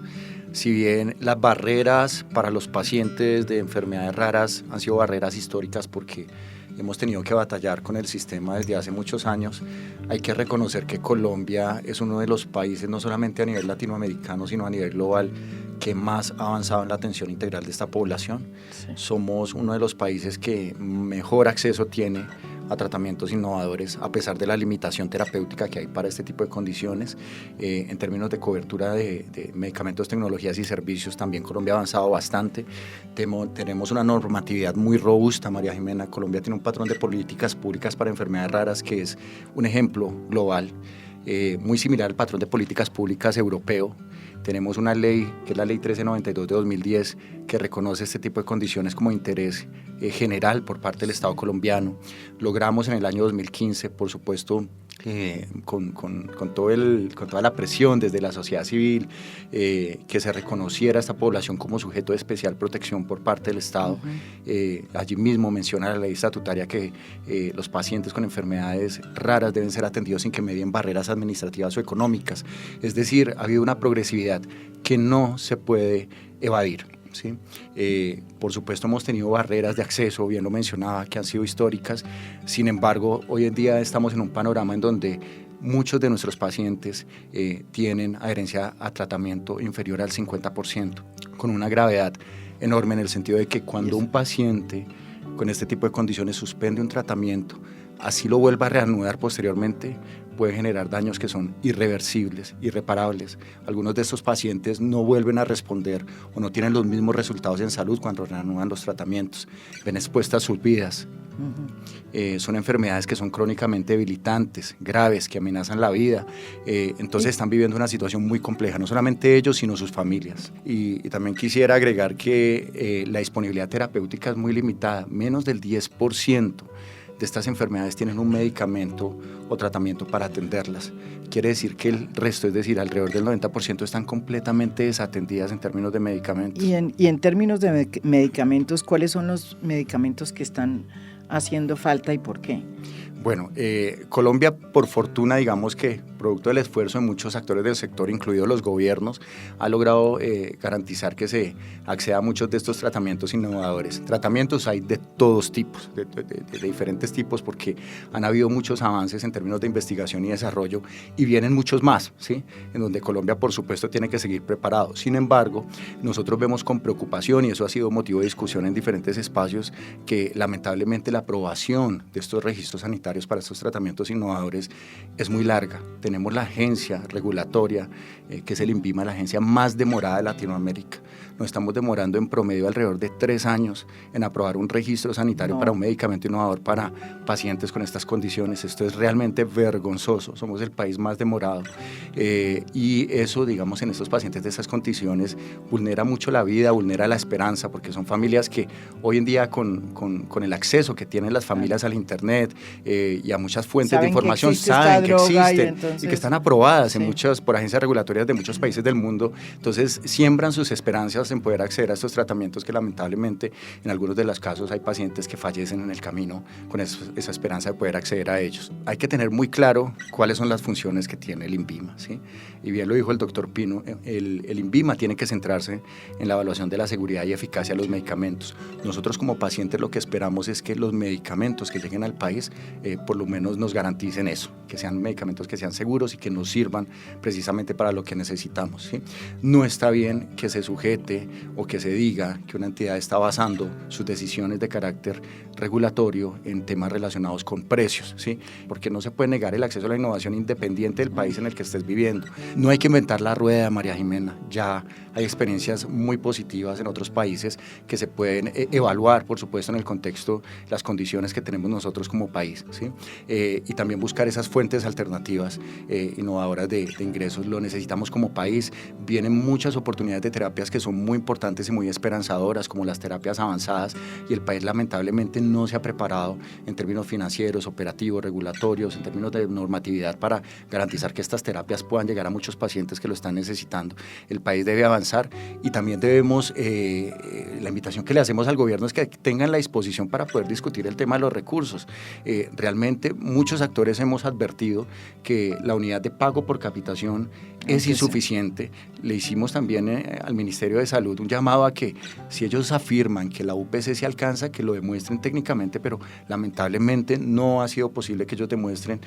si bien las barreras para los pacientes de enfermedades raras han sido barreras históricas porque hemos tenido que batallar con el sistema desde hace muchos años, hay que reconocer que Colombia es uno de los países, no solamente a nivel latinoamericano, sino a nivel global, que más ha avanzado en la atención integral de esta población. Sí. Somos uno de los países que mejor acceso tiene a tratamientos innovadores, a pesar de la limitación terapéutica que hay para este tipo de condiciones. En términos de cobertura de medicamentos, tecnologías y servicios, también Colombia ha avanzado bastante. Tenemos una normatividad muy robusta, María Jimena. Colombia tiene un patrón de políticas públicas para enfermedades raras que es un ejemplo global, muy similar al patrón de políticas públicas europeo. Tenemos una ley, que es la Ley 1392 de 2010, que reconoce este tipo de condiciones como interés general por parte del Estado colombiano. Logramos en el año 2015, por supuesto, con toda la presión desde la sociedad civil, que se reconociera a esta población como sujeto de especial protección por parte del Estado. Allí mismo menciona la ley estatutaria que los pacientes con enfermedades raras deben ser atendidos sin que medien barreras administrativas o económicas. Es decir, ha habido una progresividad que no se puede evadir. ¿Sí? Por supuesto hemos tenido barreras de acceso, bien lo mencionaba, que han sido históricas. Sin embargo, hoy en día estamos en un panorama en donde muchos de nuestros pacientes tienen adherencia a tratamiento inferior al 50%, con una gravedad enorme en el sentido de que cuando un paciente con este tipo de condiciones suspende un tratamiento, así lo vuelva a reanudar posteriormente, puede generar daños que son irreversibles, irreparables. Algunos de estos pacientes no vuelven a responder o no tienen los mismos resultados en salud cuando reanudan los tratamientos. Ven expuestas sus vidas. Son enfermedades que son crónicamente debilitantes, graves, que amenazan la vida. Entonces están viviendo una situación muy compleja, no solamente ellos, sino sus familias. Y también quisiera agregar que la disponibilidad terapéutica es muy limitada, menos del 10% de estas enfermedades tienen un medicamento o tratamiento para atenderlas. Quiere decir que el resto, es decir, alrededor del 90%, están completamente desatendidas en términos de medicamentos. Y en términos de medicamentos, ¿cuáles son los medicamentos que están haciendo falta y por qué? Bueno, Colombia, por fortuna, digamos que producto del esfuerzo de muchos actores del sector, incluidos los gobiernos, ha logrado garantizar que se acceda a muchos de estos tratamientos innovadores. Tratamientos hay de todos tipos, de diferentes tipos, porque han habido muchos avances en términos de investigación y desarrollo y vienen muchos más, ¿sí? En donde Colombia, por supuesto, tiene que seguir preparado. Sin embargo, nosotros vemos con preocupación, y eso ha sido motivo de discusión en diferentes espacios, que lamentablemente la aprobación de estos registros sanitarios para estos tratamientos innovadores es muy larga. Tenemos la agencia regulatoria, que es el INVIMA, la agencia más demorada de Latinoamérica. Nos estamos demorando en promedio alrededor de 3 años en aprobar un registro sanitario para un medicamento innovador para pacientes con estas condiciones. Esto es realmente vergonzoso. Somos el país más demorado. Y eso, digamos, en estos pacientes de estas condiciones vulnera mucho la vida, vulnera la esperanza, porque son familias que hoy en día con el acceso que tienen las familias al internet, y a muchas fuentes de Saben que información, existe saben que esta droga y existen entonces- y que están aprobadas en Sí. muchas, por agencias regulatorias de muchos países del mundo. Entonces siembran sus esperanzas en poder acceder a estos tratamientos que lamentablemente en algunos de los casos hay pacientes que fallecen en el camino con esa esperanza de poder acceder a ellos. Hay que tener muy claro cuáles son las funciones que tiene el INVIMA, ¿sí? Y bien lo dijo el doctor Pino, el INVIMA tiene que centrarse en la evaluación de la seguridad y eficacia de los medicamentos. Nosotros como pacientes lo que esperamos es que los medicamentos que lleguen al país por lo menos nos garanticen eso, que sean medicamentos que sean seguros y que nos sirvan precisamente para lo que necesitamos, ¿sí? No está bien que se sujete o que se diga que una entidad está basando sus decisiones de carácter regulatorio en temas relacionados con precios, ¿sí? Porque no se puede negar el acceso a la innovación independiente del país en el que estés viviendo. No hay que inventar la rueda, María Jimena, ya hay experiencias muy positivas en otros países que se pueden evaluar, por supuesto, en el contexto, las condiciones que tenemos nosotros como país, ¿sí? Y también buscar esas fuentes alternativas innovadoras de ingresos. Lo necesitamos como país. Vienen muchas oportunidades de terapias que son muy importantes y muy esperanzadoras, como las terapias avanzadas, y el país lamentablemente no se ha preparado en términos financieros, operativos, regulatorios, en términos de normatividad para garantizar que estas terapias puedan llegar a muchos pacientes que lo están necesitando. El país debe avanzar y también debemos, la invitación que le hacemos al gobierno es que tengan la disposición para poder discutir el tema de los recursos. Realmente muchos actores hemos advertido que la unidad de pago por capitación es insuficiente. Le hicimos también al Ministerio de Salud un llamado a que si ellos afirman que la UPC se alcanza, que lo demuestren técnicamente, pero lamentablemente no ha sido posible que ellos demuestren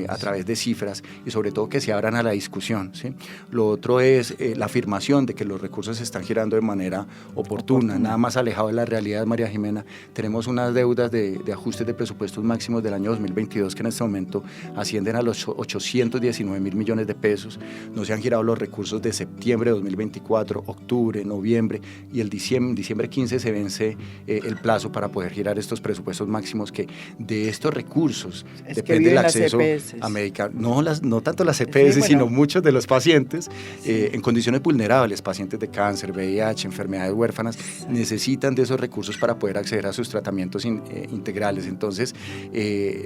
a través de cifras y sobre todo que se abran a la discusión, ¿sí? Lo otro es la afirmación de que los recursos se están girando de manera oportuna, nada más alejado de la realidad, María Jimena. Tenemos unas deudas de ajustes de presupuestos máximos del año 2022 que en este momento ascienden a los 819.000 millones de pesos. No se han girado los recursos de septiembre de 2024, octubre, noviembre y el diciembre 15 se vence el plazo para poder girar estos presupuestos máximos, que de estos recursos depende el acceso a medicamentos, no tanto las EPS, sino muchos de los pacientes en condiciones vulnerables, pacientes de cáncer, VIH, enfermedades huérfanas, necesitan de esos recursos para poder acceder a sus tratamientos integrales. Entonces,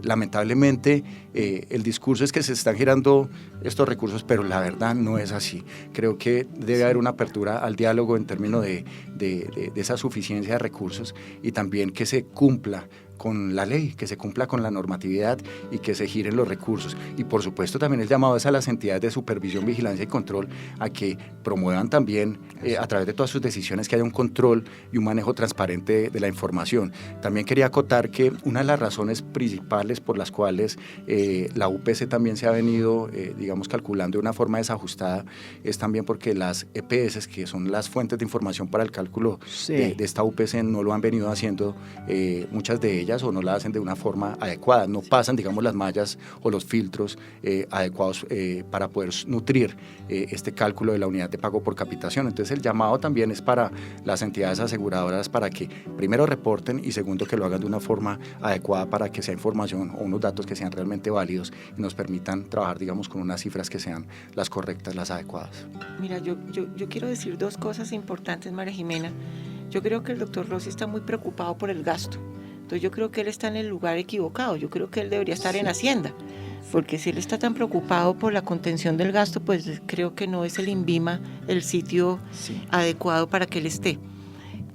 lamentablemente, el discurso es que se están girando estos recursos, pero la verdad no es así. Creo que debe haber una apertura al diálogo en términos de esa suficiencia de recursos y también que se cumpla con la ley, que se cumpla con la normatividad y que se giren los recursos. Y por supuesto también el llamado es a las entidades de supervisión, vigilancia y control a que promuevan también a través de todas sus decisiones que haya un control y un manejo transparente de la información. También quería acotar que una de las razones principales por las cuales la UPC también se ha venido, digamos, calculando de una forma desajustada es también porque las EPS, que son las fuentes de información para el cálculo de esta UPC, no lo han venido haciendo muchas de ellas o no la hacen de una forma adecuada, no pasan, digamos, las mallas o los filtros adecuados para poder nutrir este cálculo de la unidad de pago por capitación. Entonces el llamado también es para las entidades aseguradoras para que primero reporten y segundo que lo hagan de una forma adecuada para que sea información o unos datos que sean realmente válidos y nos permitan trabajar, digamos, con unas cifras que sean las correctas, las adecuadas. Mira, yo quiero decir dos cosas importantes, María Jimena. Yo creo que el doctor Rossi está muy preocupado por el gasto. Entonces yo creo que él está en el lugar equivocado. Yo creo que él debería estar en Hacienda. Porque si él está tan preocupado por la contención del gasto, pues creo que no es el INVIMA el sitio adecuado para que él esté.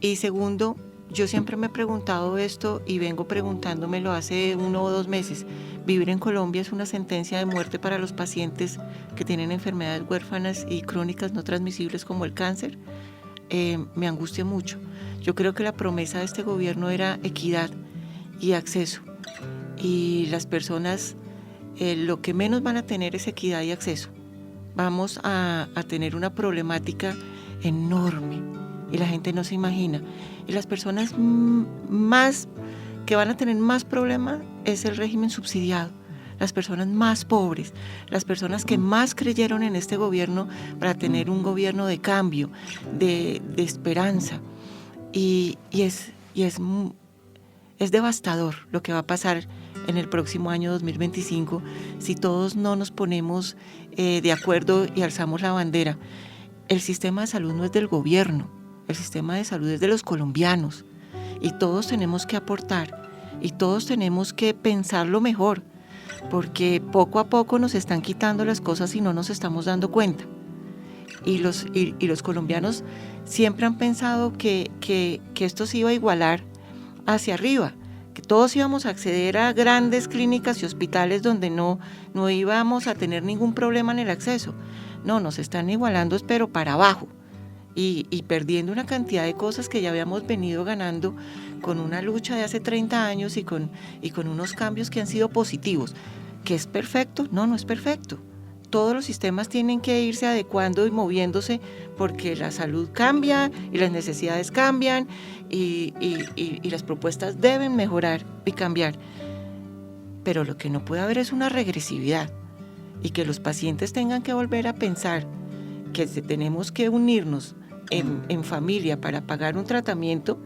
Y segundo, yo siempre me he preguntado esto y vengo preguntándomelo hace 1 o 2 meses. Vivir en Colombia es una sentencia de muerte para los pacientes que tienen enfermedades huérfanas y crónicas no transmisibles como el cáncer. Me angustia mucho. Yo creo que la promesa de este gobierno era equidad y acceso. Y las personas lo que menos van a tener es equidad y acceso. Vamos a tener una problemática enorme y la gente no se imagina. Y las personas más que van a tener más problemas es el régimen subsidiado. Las personas más pobres, las personas que más creyeron en este gobierno para tener un gobierno de cambio, de esperanza. Y es devastador lo que va a pasar en el próximo año 2025 si todos no nos ponemos de acuerdo y alzamos la bandera. El sistema de salud no es del gobierno, el sistema de salud es de los colombianos y todos tenemos que aportar y todos tenemos que pensarlo mejor, porque poco a poco nos están quitando las cosas y no nos estamos dando cuenta. Y los colombianos siempre han pensado que esto se iba a igualar hacia arriba, que todos íbamos a acceder a grandes clínicas y hospitales donde no íbamos a tener ningún problema en el acceso. No, nos están igualando, pero para abajo, y perdiendo una cantidad de cosas que ya habíamos venido ganando con una lucha de hace 30 años y con unos cambios que han sido positivos. ¿Que es perfecto? No, no es perfecto. Todos los sistemas tienen que irse adecuando y moviéndose porque la salud cambia y las necesidades cambian y las propuestas deben mejorar y cambiar. Pero lo que no puede haber es una regresividad y que los pacientes tengan que volver a pensar que tenemos que unirnos en familia para pagar un tratamiento,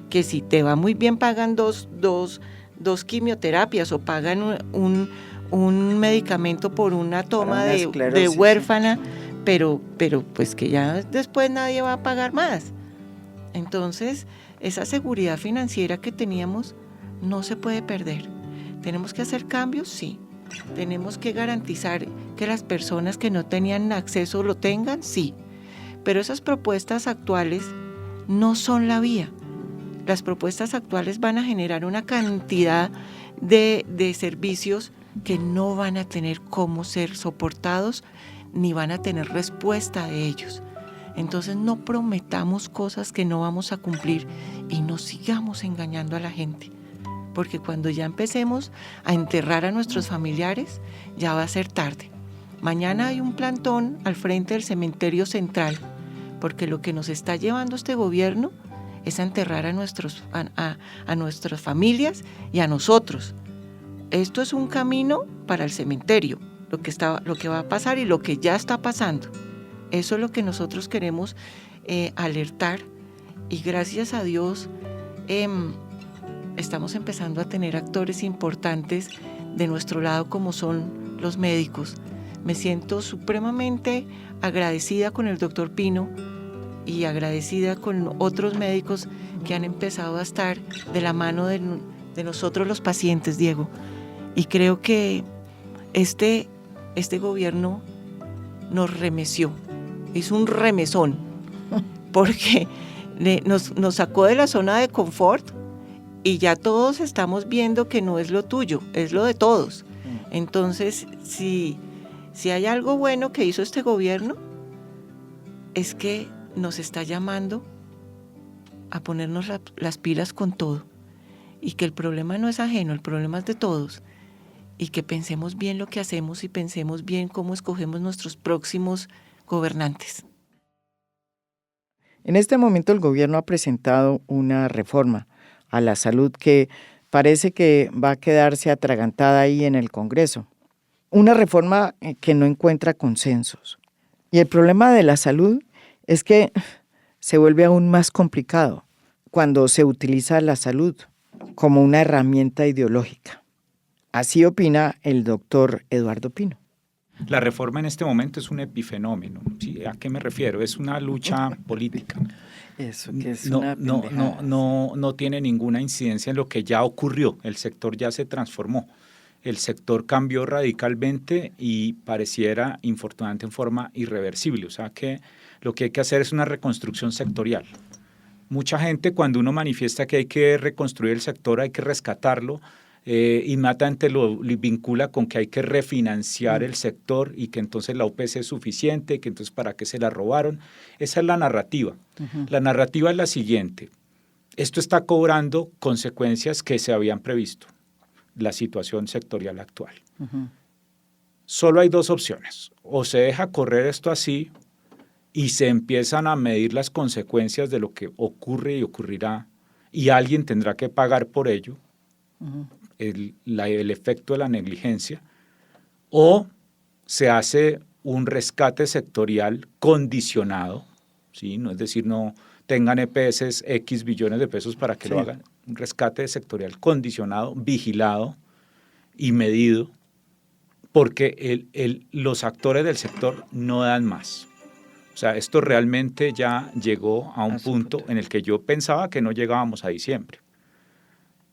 que si te va muy bien pagan dos quimioterapias o pagan un medicamento por una toma de huérfana, pero pues que ya después nadie va a pagar más. Entonces, esa seguridad financiera que teníamos no se puede perder. ¿Tenemos que hacer cambios? Sí. ¿Tenemos que garantizar que las personas que no tenían acceso lo tengan? Sí. Pero esas propuestas actuales no son la vía. Las propuestas actuales van a generar una cantidad de servicios que no van a tener cómo ser soportados ni van a tener respuesta de ellos. Entonces no prometamos cosas que no vamos a cumplir y no sigamos engañando a la gente, porque cuando ya empecemos a enterrar a nuestros familiares ya va a ser tarde. Mañana hay un plantón al frente del cementerio central, porque lo que nos está llevando este gobierno es a enterrar a nuestras familias y a nosotros. Esto es un camino para el cementerio, lo que va a pasar y lo que ya está pasando. Eso es lo que nosotros queremos alertar, y gracias a Dios estamos empezando a tener actores importantes de nuestro lado como son los médicos. Me siento supremamente agradecida con el doctor Pino y agradecida con otros médicos que han empezado a estar de la mano de nosotros los pacientes, Diego. Y creo que este gobierno nos remeció, hizo un remesón, porque nos sacó de la zona de confort y ya todos estamos viendo que no es lo tuyo, es lo de todos. Entonces, si hay algo bueno que hizo este gobierno, es que nos está llamando a ponernos las pilas con todo, y que el problema no es ajeno, el problema es de todos, y que pensemos bien lo que hacemos y pensemos bien cómo escogemos nuestros próximos gobernantes. En este momento el gobierno ha presentado una reforma a la salud que parece que va a quedarse atragantada ahí en el Congreso. Una reforma que no encuentra consensos. Y el problema de la salud es que se vuelve aún más complicado cuando se utiliza la salud como una herramienta ideológica. Así opina el doctor Eduardo Pino. La reforma en este momento es un epifenómeno. ¿Sí? ¿A qué me refiero? Es una lucha política. Eso, que es no tiene ninguna incidencia en lo que ya ocurrió. El sector ya se transformó. El sector cambió radicalmente y pareciera, infortunadamente, en forma irreversible. O sea que lo que hay que hacer es una reconstrucción sectorial. Mucha gente, cuando uno manifiesta que hay que reconstruir el sector, hay que rescatarlo, inmediatamente lo vincula con que hay que refinanciar el sector y que entonces la OPC es suficiente, que entonces ¿para qué se la robaron? Esa es la narrativa. La narrativa es la siguiente: esto está cobrando consecuencias que se habían previsto, la situación sectorial actual. Solo hay dos opciones: o se deja correr esto así y se empiezan a medir las consecuencias de lo que ocurre y ocurrirá, y alguien tendrá que pagar por ello, el efecto de la negligencia, o se hace un rescate sectorial condicionado, ¿sí? No, es decir, no tengan EPS X billones de pesos para que lo hagan, un rescate sectorial condicionado, vigilado y medido, porque los actores del sector no dan más. O sea, esto realmente ya llegó a un punto en el que yo pensaba que no llegábamos a diciembre.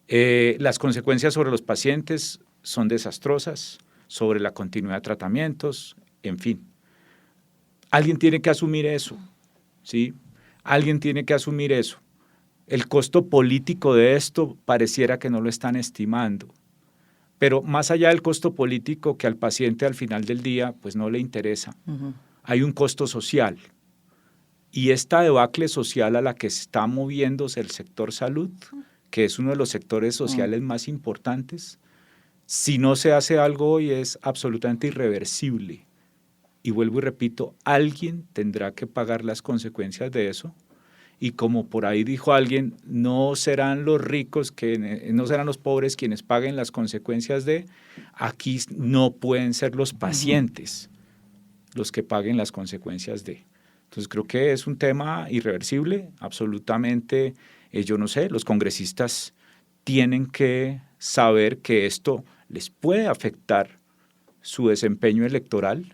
Las consecuencias sobre los pacientes son desastrosas, sobre la continuidad de tratamientos, en fin. Alguien tiene que asumir eso, ¿sí? Alguien tiene que asumir eso. El costo político de esto pareciera que no lo están estimando, pero más allá del costo político, que al paciente al final del día pues no le interesa, hay un costo social. Y esta debacle social a la que está moviéndose el sector salud, que es uno de los sectores sociales más importantes, si no se hace algo hoy es absolutamente irreversible. Y vuelvo y repito, alguien tendrá que pagar las consecuencias de eso. Y como por ahí dijo alguien, no serán los ricos, no serán los pobres quienes paguen las consecuencias de, aquí no pueden ser los pacientes los que paguen las consecuencias de. Entonces creo que es un tema irreversible, absolutamente, yo no sé, los congresistas tienen que saber que esto les puede afectar su desempeño electoral.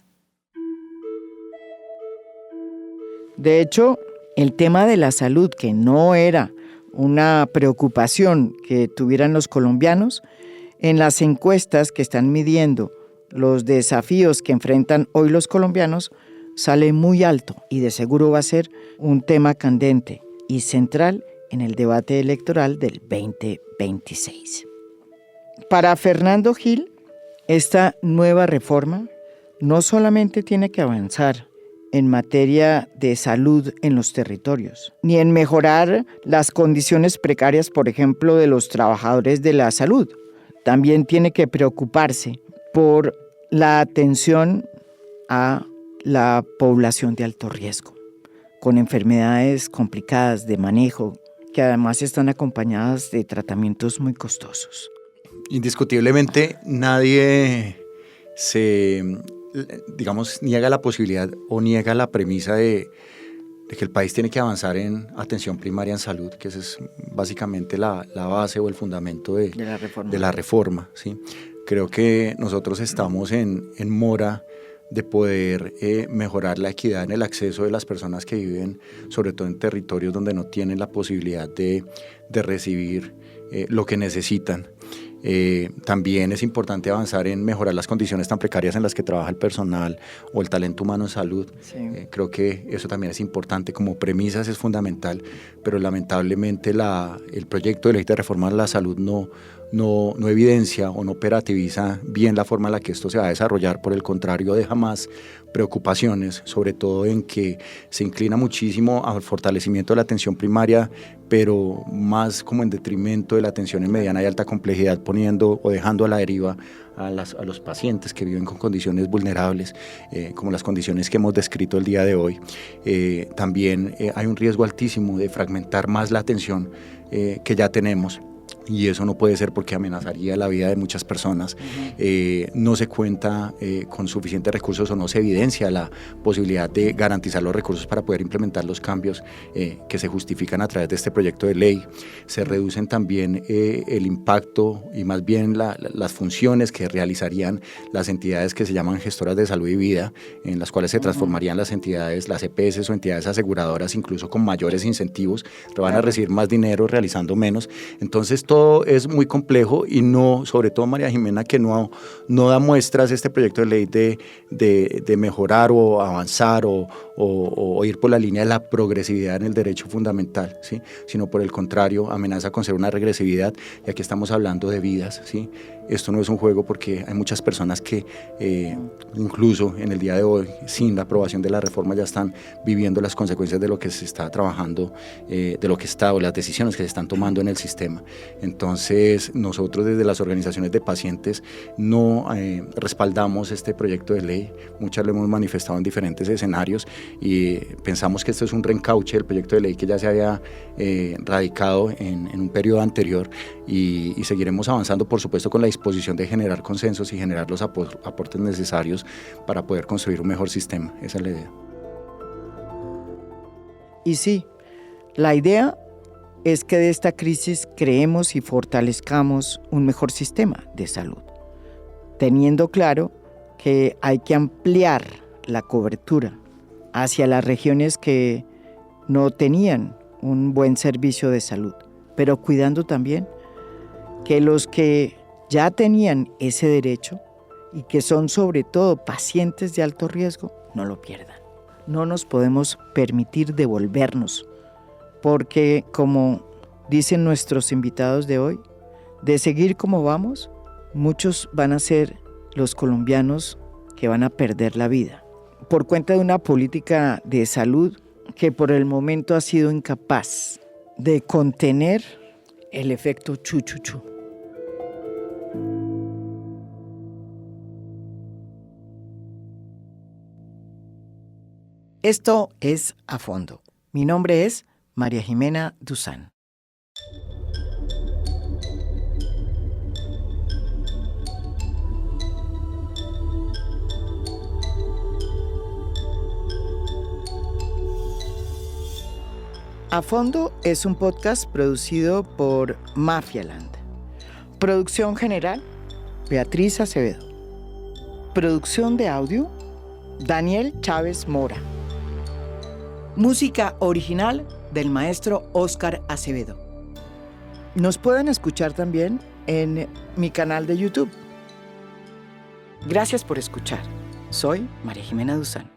De hecho, el tema de la salud, que no era una preocupación que tuvieran los colombianos, en las encuestas que están midiendo los desafíos que enfrentan hoy los colombianos, sale muy alto y de seguro va a ser un tema candente y central en el debate electoral del 2026. Para Fernando Gil, esta nueva reforma no solamente tiene que avanzar en materia de salud en los territorios, ni en mejorar las condiciones precarias, por ejemplo, de los trabajadores de la salud. También tiene que preocuparse por la atención a la población de alto riesgo, con enfermedades complicadas de manejo, que además están acompañadas de tratamientos muy costosos. Indiscutiblemente, nadie niega la posibilidad o niega la premisa de que el país tiene que avanzar en atención primaria en salud, que esa es básicamente la base o el fundamento de la reforma, ¿sí? Creo que nosotros estamos en mora de poder mejorar la equidad en el acceso de las personas que viven, sobre todo en territorios donde no tienen la posibilidad de recibir lo que necesitan. También es importante avanzar en mejorar las condiciones tan precarias en las que trabaja el personal o el talento humano en salud. Sí. Creo que eso también es importante, como premisas es fundamental, pero lamentablemente el proyecto de ley de reforma de la salud no evidencia o no operativiza bien la forma en la que esto se va a desarrollar. Por el contrario, deja más preocupaciones, sobre todo en que se inclina muchísimo al fortalecimiento de la atención primaria, pero más como en detrimento de la atención en mediana y alta complejidad, poniendo o dejando a la deriva a los pacientes que viven con condiciones vulnerables, como las condiciones que hemos descrito el día de hoy. También hay un riesgo altísimo de fragmentar más la atención que ya tenemos. Y eso no puede ser porque amenazaría la vida de muchas personas. No se cuenta con suficientes recursos o no se evidencia la posibilidad de garantizar los recursos para poder implementar los cambios que se justifican a través de este proyecto de ley. Se reducen también el impacto y más bien las funciones que realizarían las entidades que se llaman gestoras de salud y vida, en las cuales se transformarían las entidades, las EPS o entidades aseguradoras, incluso con mayores incentivos, van a recibir más dinero realizando menos. Entonces todo es muy complejo y no, sobre todo María Jimena, que no da muestras este proyecto de ley de mejorar o avanzar o ir por la línea de la progresividad en el derecho fundamental, ¿sí? Sino por el contrario, amenaza con ser una regresividad, y aquí estamos hablando de vidas, ¿sí? Esto no es un juego, porque hay muchas personas que incluso en el día de hoy, sin la aprobación de la reforma, ya están viviendo las consecuencias de lo que se está trabajando, o las decisiones que se están tomando en el sistema. Entonces, nosotros desde las organizaciones de pacientes no respaldamos este proyecto de ley. Muchas lo hemos manifestado en diferentes escenarios y pensamos que esto es un reencauche del proyecto de ley que ya se había radicado en un periodo anterior, y seguiremos avanzando, por supuesto, con la disposición de generar consensos y generar los aportes necesarios para poder construir un mejor sistema. Esa es la idea. Y sí, la idea es que de esta crisis creemos y fortalezcamos un mejor sistema de salud, teniendo claro que hay que ampliar la cobertura hacia las regiones que no tenían un buen servicio de salud, pero cuidando también que los que ya tenían ese derecho y que son sobre todo pacientes de alto riesgo, no lo pierdan. No nos podemos permitir devolvernos, porque como dicen nuestros invitados de hoy, de seguir como vamos, muchos van a ser los colombianos que van a perder la vida por cuenta de una política de salud que por el momento ha sido incapaz de contener el efecto chu-chu-chu. Esto es A Fondo. Mi nombre es María Jimena Duzán. A Fondo es un podcast producido por Mafialand. Producción general, Beatriz Acevedo. Producción de audio, Daniel Chávez Mora. Música original del maestro Óscar Acevedo. Nos pueden escuchar también en mi canal de YouTube. Gracias por escuchar. Soy María Jimena Duzán.